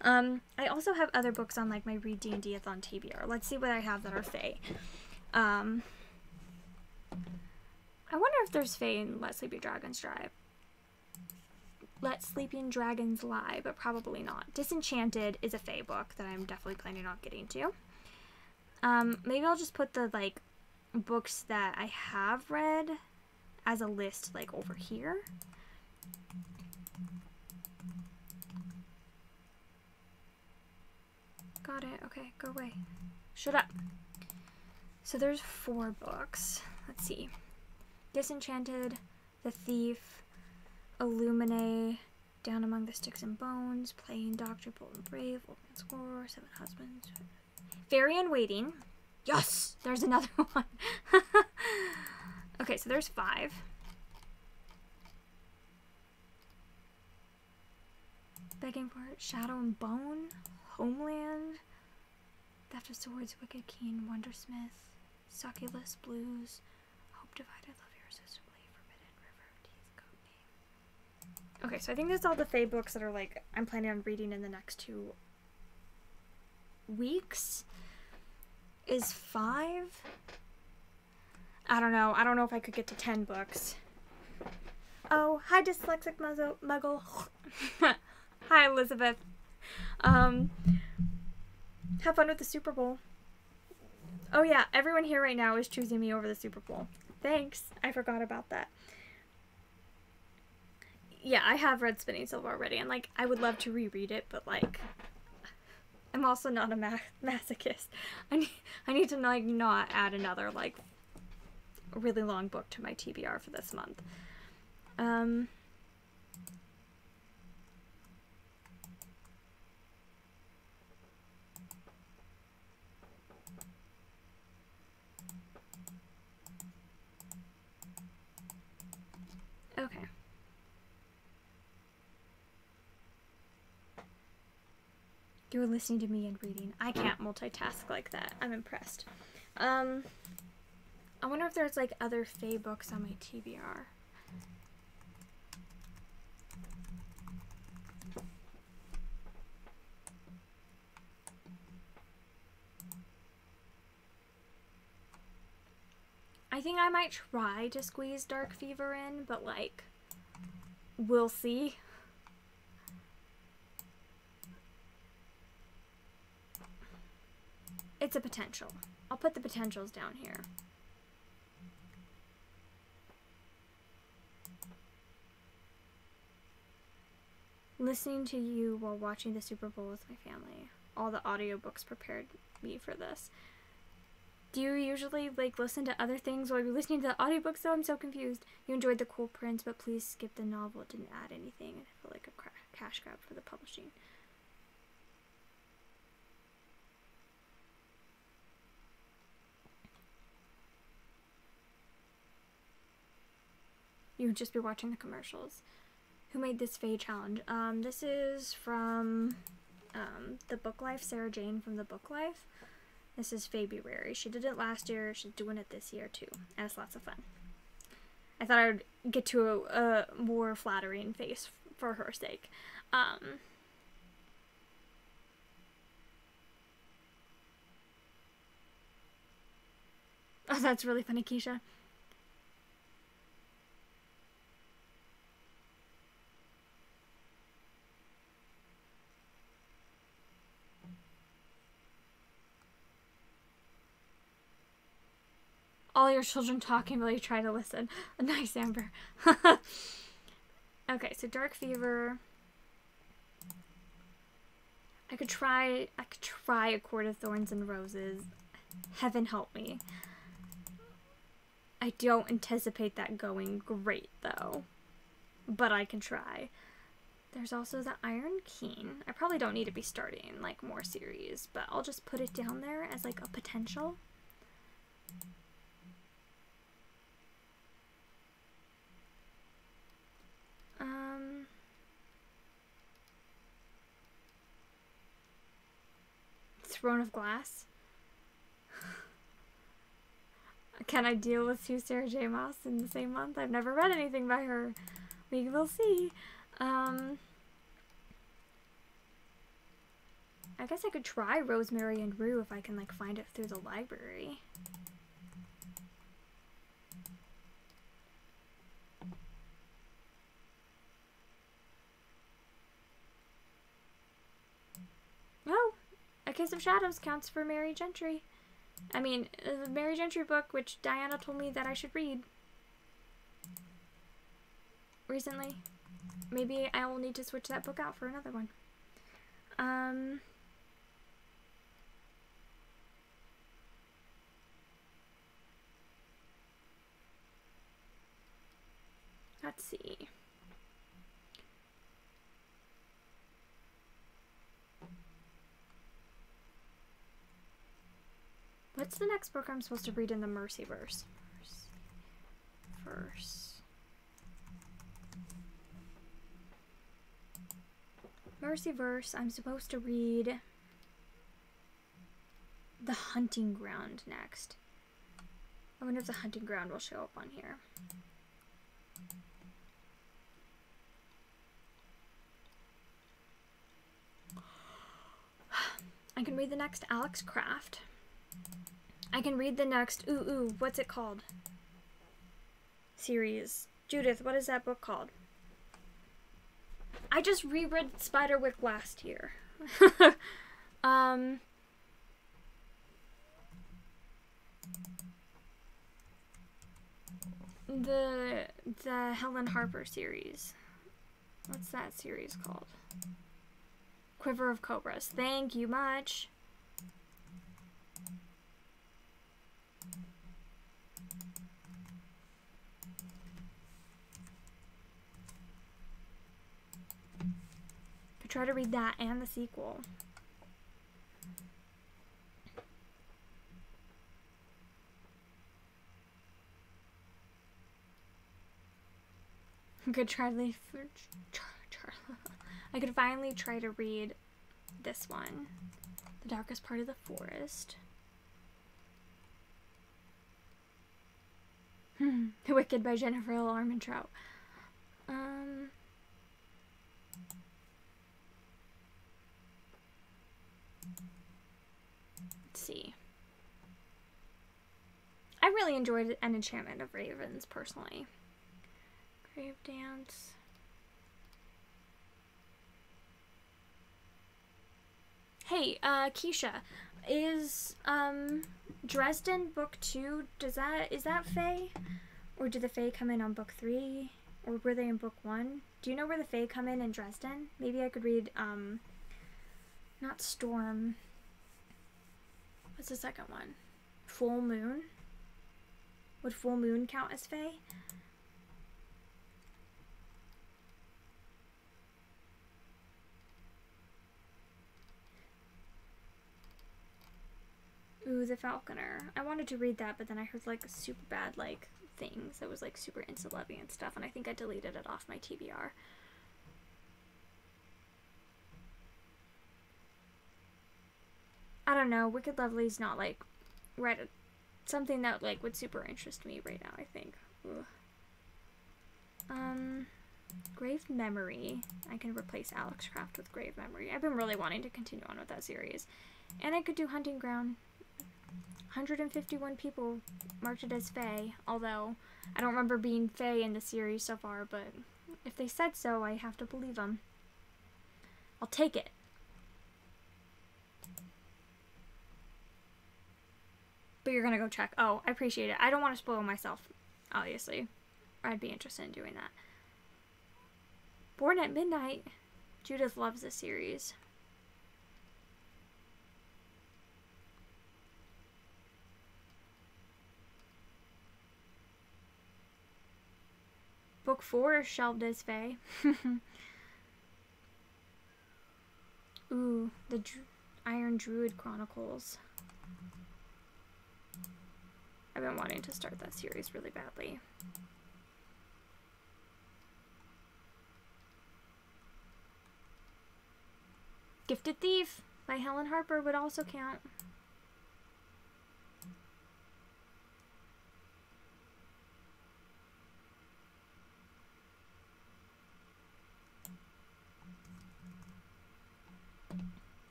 I also have other books on, like, my Read D&D-a-thon TBR. Let's see what I have that are Fae. I wonder if there's Fae in Let Sleeping Dragons Lie. Let Sleeping Dragons Lie, but probably not. Disenchanted is a Fae book that I'm definitely planning on getting to. Maybe I'll just put the, like, books that I have read as a list, like, over here. Got it. Okay, go away. Shut up. So there's 4 books. Let's see. Disenchanted, The Thief, Illuminae, Down Among the Sticks and Bones, Playing Doctor, Bold and Brave, Old Man's War, 7 Husbands, Fairy in Waiting. Yes! There's another one. Okay, so there's 5. Begging for It, Shadow and Bone, Homeland, Theft of Swords, Wicked King, Wondersmith, Succulus Blues, Hope Divided, Love Irresistibly, Forbidden River, Teeth, Code Name. Okay, so I think that's all the Fae books that are, like, I'm planning on reading in the next 2 weeks. Is 5? I don't know. I don't know if I could get to 10 books. Oh, hi, dyslexic muggle. Hi, Elizabeth. Have fun with the Super Bowl. Oh yeah, everyone here right now is choosing me over the Super Bowl. Thanks. I forgot about that. Yeah, I have read Spinning Silver already, and, like, I would love to reread it, but, like, I'm also not a masochist. I need to, like, not add another, like, really long book to my TBR for this month. Okay. You were listening to me and reading. I can't multitask like that. I'm impressed. I wonder if there's, like, other Fae books on my TBR. I think I might try to squeeze Dark Fever in, but, like, we'll see. It's a potential. I'll put the potentials down here. Listening to you while watching the Super Bowl with my family. All the audiobooks prepared me for this. Do you usually, like, listen to other things while you're listening to the audiobooks, though? I'm so confused. You enjoyed the cool prints, but please skip the novel. It didn't add anything. I feel like a cash grab for the publishing. You would just be watching the commercials. Who made this Fae challenge? This is from the Book Life, Sarah Jane from the Book Life. This is February. She did it last year. She's doing it this year too. And it's lots of fun. I thought I would get to a more flattering face for her sake. Oh, that's really funny, Keisha. All your children talking while you try to listen. Nice, Amber. Okay, so Dark Fever. I could try A Court of Thorns and Roses. Heaven help me. I don't anticipate that going great, though. but I can try. There's also the Iron Keen. I probably don't need to be starting like more series, but I'll just put it down there as like a potential. Throne of Glass. Can I deal with 2 Sarah J. Maas in the same month? I've never read anything by her. We will see. I guess I could try Rosemary and Rue if I can like find it through the library. Oh, A Kiss of Shadows counts for Mary Gentry. I mean, the Mary Gentry book, which Diana told me that I should read recently. Maybe I will need to switch that book out for another one. Let's see. What's the next book I'm supposed to read in the Mercyverse? Mercyverse, I'm supposed to read The Hunting Ground next. I wonder if The Hunting Ground will show up on here. I can read the next Alex Craft. I can read the next, what's it called? Series. Judith, what is that book called? I just reread Spiderwick last year. The Helen Harper series. What's that series called? Quiver of Cobras. Thank you much. Could try to read that and the sequel. I could try to I could finally try to read this one, The Darkest Part of the Forest. Wicked by Jennifer L. Armentrout. Let's see. I really enjoyed An Enchantment of Ravens, personally. Grave Dance. Hey, Keisha, is Dresden book 2, is that Fae? Or did the Fae come in on book 3? Or were they in book 1? Do you know where the Fae come in Dresden? Maybe I could read, not Storm. What's the second one? Full Moon? Would Full Moon count as Fae? Ooh, The Falconer. I wanted to read that, but then I heard like super bad like things. That was like super incel-lovey and stuff, and I think I deleted it off my TBR. I don't know. Wicked Lovely's not like something that like would super interest me right now, I think. Ugh. Grave Memory. I can replace Alex Craft with Grave Memory. I've been really wanting to continue on with that series. And I could do Hunting Ground. 151 people marked it as Fae, although I don't remember being Fae in the series so far, but if they said so, I have to believe them. I'll take it. But you're gonna go check. Oh, I appreciate it. I don't want to spoil myself, obviously. Or I'd be interested in doing that. Born at Midnight. Judith loves this series. Book 4 is shelved as Fae. Ooh, the Iron Druid Chronicles. I've been wanting to start that series really badly. Gifted Thief by Helen Harper would also count.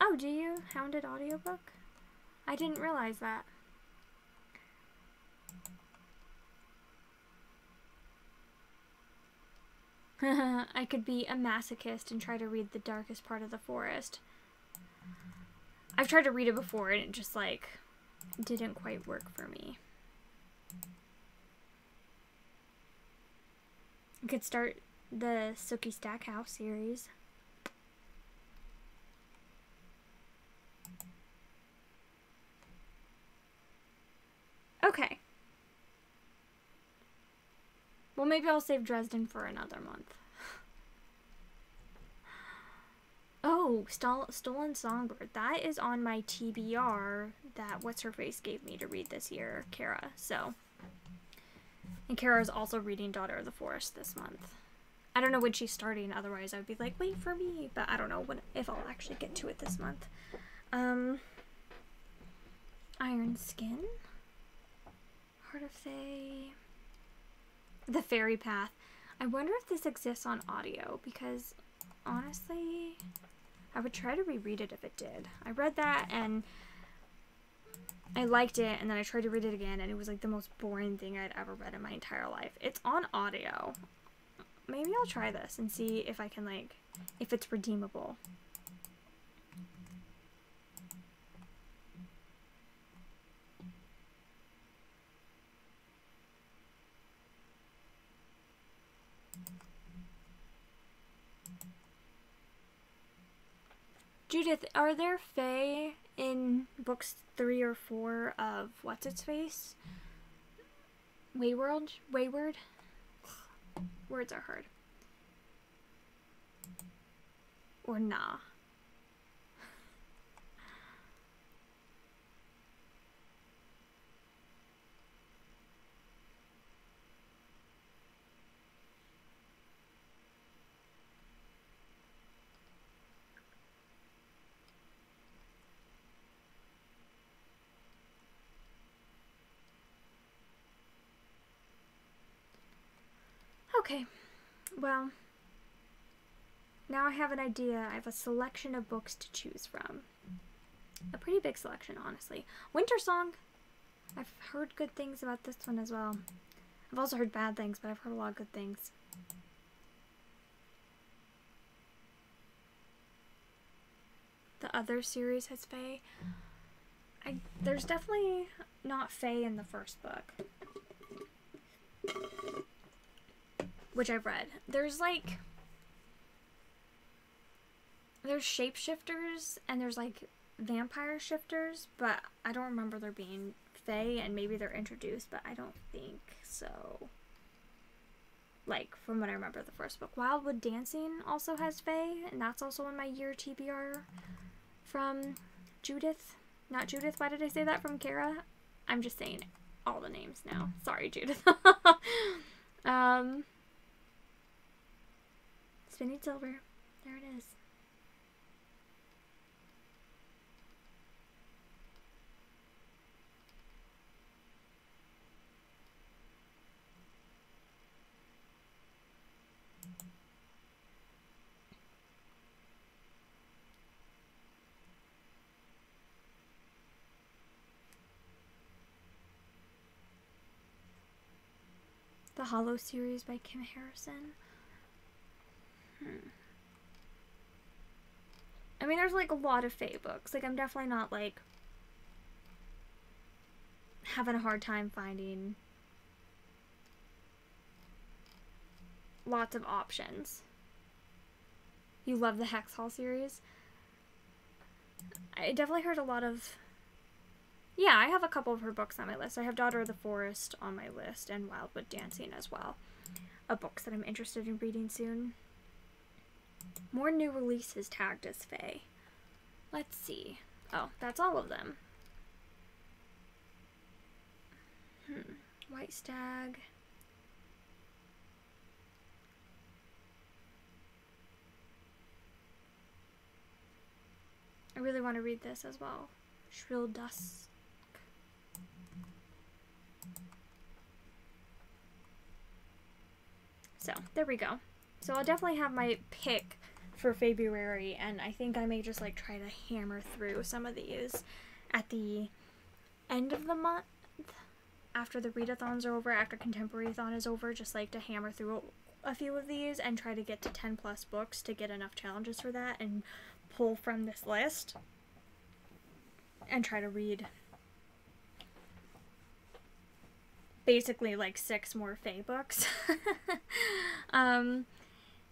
Oh, do you? Hounded audiobook? I didn't realize that. I could be a masochist and try to read The Darkest Part of the Forest. I've tried to read it before and it just, like, didn't quite work for me. I could start the Sookie Stackhouse series. Okay. Well, maybe I'll save Dresden for another month. Oh, Stolen Songbird. That is on my TBR that What's-Her-Face gave me to read this year, Kara. So, and Kara is also reading Daughter of the Forest this month. I don't know when she's starting, otherwise I would be like, wait for me. But I don't know if I'll actually get to it this month. Iron Skin. Heart of Fae. The Fairy Path. I wonder if this exists on audio, because honestly, I would try to reread it if it did. I read that and I liked it, and then I tried to read it again, and it was like the most boring thing I'd ever read in my entire life. It's on audio. Maybe I'll try this and see if I can, like, if it's redeemable. Judith, are there Fae in books 3 or 4 of What's-Its-Face? Wayward? Words are hard. Or nah. Okay, well, now I have an idea. I have a selection of books to choose from. A pretty big selection, honestly. Winter Song. I've heard good things about this one as well. I've also heard bad things, but I've heard a lot of good things. The other series has Fae. There's definitely not Fae in the first book, which I've read. There's shapeshifters and there's like vampire shifters, but I don't remember there being Fae, and maybe they're introduced, but I don't think so. Like, from what I remember the first book. Wildwood Dancing also has Fae, and that's also in my year TBR from Judith. Not Judith, why did I say that? From Kara? I'm just saying all the names now. Sorry, Judith. Spinning Silver. There it is. The Hollow series by Kim Harrison. I mean, there's like a lot of Fae books. Like, I'm definitely not like having a hard time finding lots of options. You love the Hex Hall series? I definitely heard a lot of... Yeah, I have a couple of her books on my list. I have Daughter of the Forest on my list and Wildwood Dancing as well. Books that I'm interested in reading soon. More new releases tagged as Fae. Let's see. Oh, that's all of them. White Stag. I really want to read this as well. Shrill Dusk. So, there we go. So I'll definitely have my pick for February, and I think I may just like try to hammer through some of these at the end of the month, after the readathons are over, after Contemporary-thon is over, just like to hammer through a few of these and try to get to 10 plus books to get enough challenges for that and pull from this list and try to read basically like 6 more Fae books.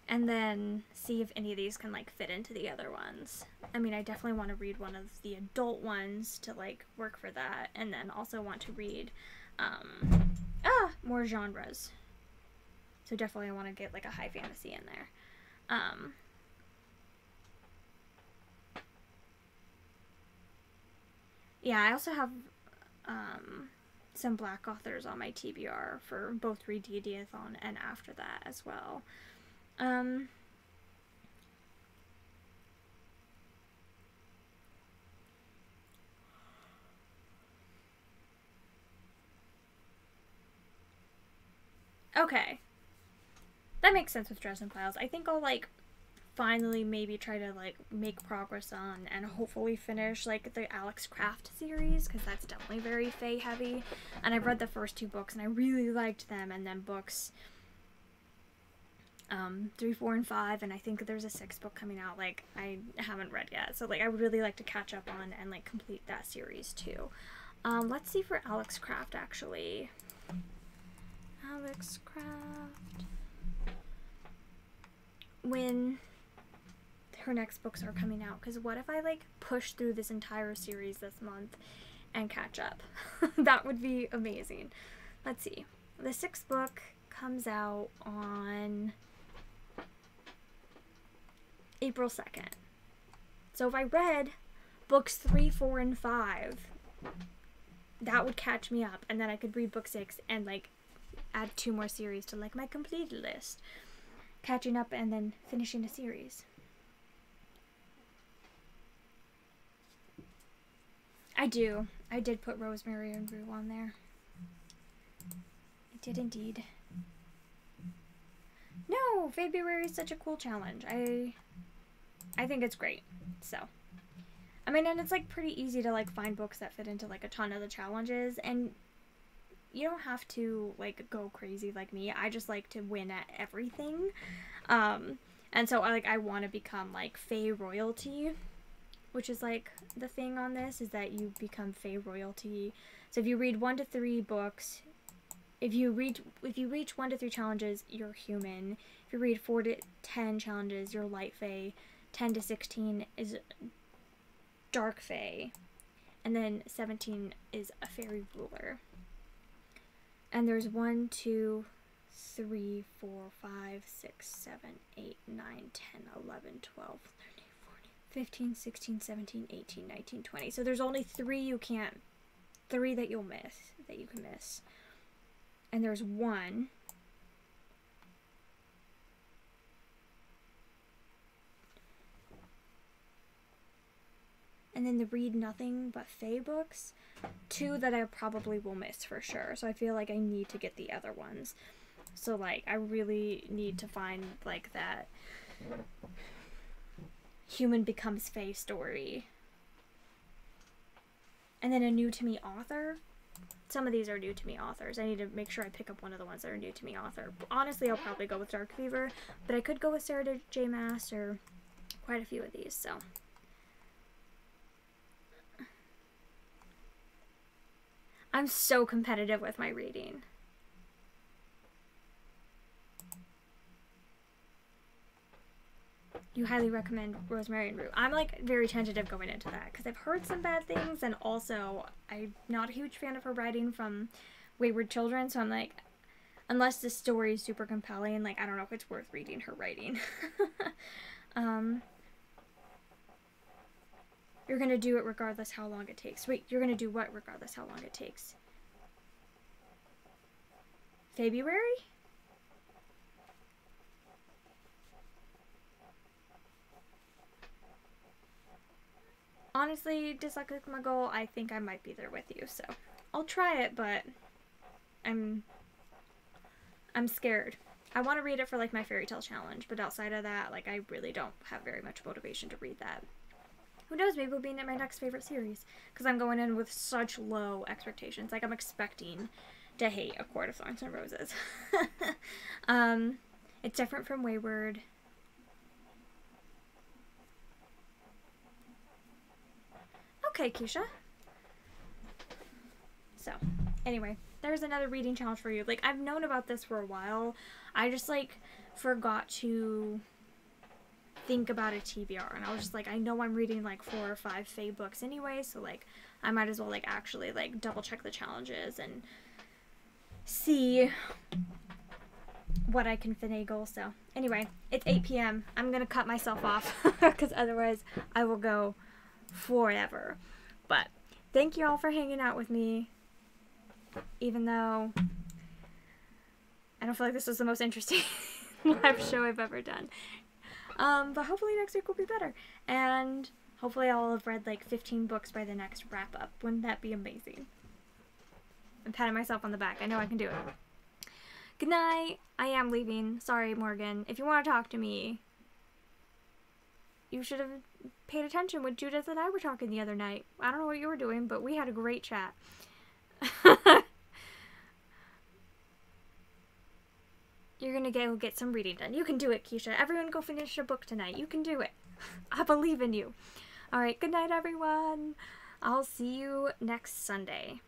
And then see if any of these can like fit into the other ones. I mean, I definitely want to read one of the adult ones to like work for that, and then also want to read more genres. So definitely I want to get like a high fantasy in there. Yeah, I also have some Black authors on my TBR for both Read-a-thon and after that as well. Okay. That makes sense with Dresden Files. I think I'll like finally maybe try to like make progress on and hopefully finish like the Alex Craft series, because that's definitely very Fae heavy, and I've read the first 2 books and I really liked them, and then books 3, 4, and 5, and I think there's a 6th book coming out like I haven't read yet, so like I would really like to catch up on and like complete that series too. Let's see for Alex Craft actually. Alex Craft, when her next books are coming out, because what if I like push through this entire series this month and catch up? That would be amazing. Let's see. The 6th book comes out on April 2nd. So if I read books 3, 4, and 5, that would catch me up, and then I could read book 6 and like add 2 more series to like my completed list. Catching up and then finishing a series. I did put Rosemary and Rue on there. I did indeed. No, February is such a cool challenge. I think it's great. So, I mean, and it's like pretty easy to like find books that fit into like a ton of the challenges, and you don't have to like go crazy like me. I just like to win at everything. And so I want to become like Fae royalty, which is like the thing on this is that you become Fae royalty. So if you read 1 to 3 books, if you reach 1 to 3 challenges, you're human. If you read 4 to 10 challenges, you're light Fae. 10 to 16 is dark Fae, and then 17 is a fairy ruler. And there's 1, 2, 3, 4, 5, 6, 7, 8, 9, 10, 11, 12, 13, 14, 15, 16, 17, 18, 19, 20. So there's only 3 that you'll miss, that you can miss. And there's 1. And then the read nothing but Fae books, 2 that I probably will miss for sure. So I feel like I need to get the other ones. So like I really need to find like that human becomes Fae story. And then a new to me author. Some of these are new to me authors. I need to make sure I pick up one of the ones that are new to me author. Honestly, I'll probably go with Dark Fever, but I could go with Sarah J. Maas or quite a few of these, so. I'm so competitive with my reading. you highly recommend Rosemary and Rue. I'm like very tentative going into that because I've heard some bad things, and also I'm not a huge fan of her writing from Wayward Children, so I'm like, unless the story is super compelling, like I don't know if it's worth reading her writing. You're gonna do it regardless how long it takes. Wait, you're gonna do what regardless how long it takes? February? Honestly, Dyslexic Muggle, I think I might be there with you, so I'll try it, but I'm scared. I want to read it for like my fairy tale challenge, but outside of that, like I really don't have very much motivation to read that. Who knows, maybe it'll be my next favorite series, because I'm going in with such low expectations. Like, I'm expecting to hate A Court of Thorns and Roses. It's different from Wayward. Okay, Keisha. So, anyway, there's another reading challenge for you. Like, I've known about this for a while. I just, like, forgot to think about a TBR, and I was just like, I know I'm reading like 4 or 5 Fae books anyway, so like I might as well like actually like double check the challenges and see what I can finagle. So anyway, it's 8 p.m. I'm gonna cut myself off because otherwise I will go forever. But thank you all for hanging out with me, even though I don't feel like this was the most interesting live show I've ever done. But hopefully next week will be better. And hopefully I'll have read like 15 books by the next wrap up. Wouldn't that be amazing? I'm patting myself on the back. I know I can do it. Good night. I am leaving. Sorry, Morgan. If you want to talk to me, you should have paid attention when Judith and I were talking the other night. I don't know what you were doing, but we had a great chat. You're gonna go get some reading done. You can do it, Keisha. Everyone go finish a book tonight. You can do it. I believe in you. Alright, good night, everyone. I'll see you next Sunday.